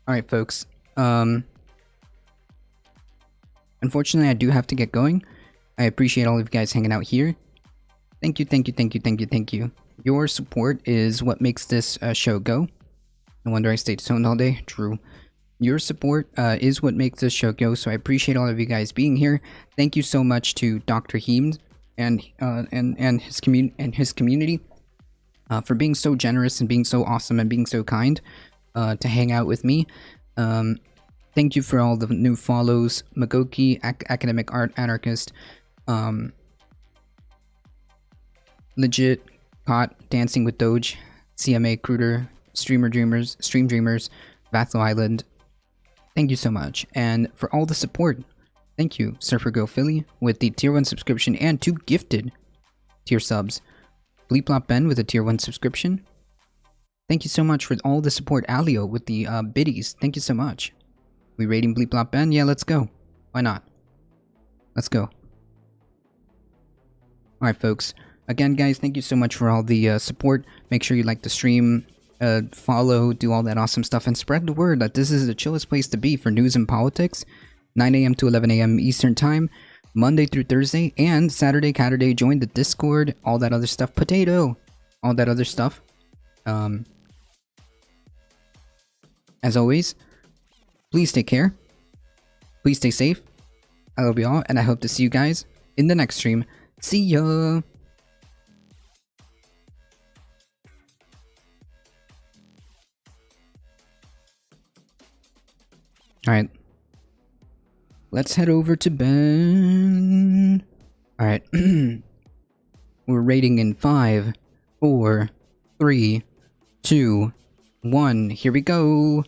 Alright, folks. Unfortunately, I do have to get going. I appreciate all of you guys hanging out here. Thank you, thank you, thank you, thank you, thank you. Your support is what makes this show go. No wonder I stayed stoned all day. True. Your support is what makes this show go, so I appreciate all of you guys being here. Thank you so much to Dr. Heems and his community for being so generous and being so awesome and being so kind to hang out with me. Thank you for all the new follows. Magoki, Academic Art Anarchist, Legit, Caught, Dancing with Doge, CMA Cruder, Stream Dreamers, Vathlo Island. Thank you so much. And for all the support Thank you, Surfer Girl Philly, with the tier 1 subscription and 2 gifted tier subs. Bleeplop Ben with a tier 1 subscription. Thank you so much for all the support. Alio with the biddies. Thank you so much. We rating Bleeplop Ben? Yeah, let's go. Why not? Let's go. Alright, folks. Again, guys, thank you so much for all the support. Make sure you like the stream, follow, do all that awesome stuff, and spread the word that this is the chillest place to be for news and politics. 9 a.m. to 11 a.m. Eastern Time, Monday through Thursday, and Saturday, Catterday. Join the Discord, all that other stuff. Potato! All that other stuff. As always, please take care. Please stay safe. I love you all, and I hope to see you guys in the next stream. See ya! Alright. Let's head over to Ben. Alright. We're rating in 5, 4, 3, 2, 1. Here we go.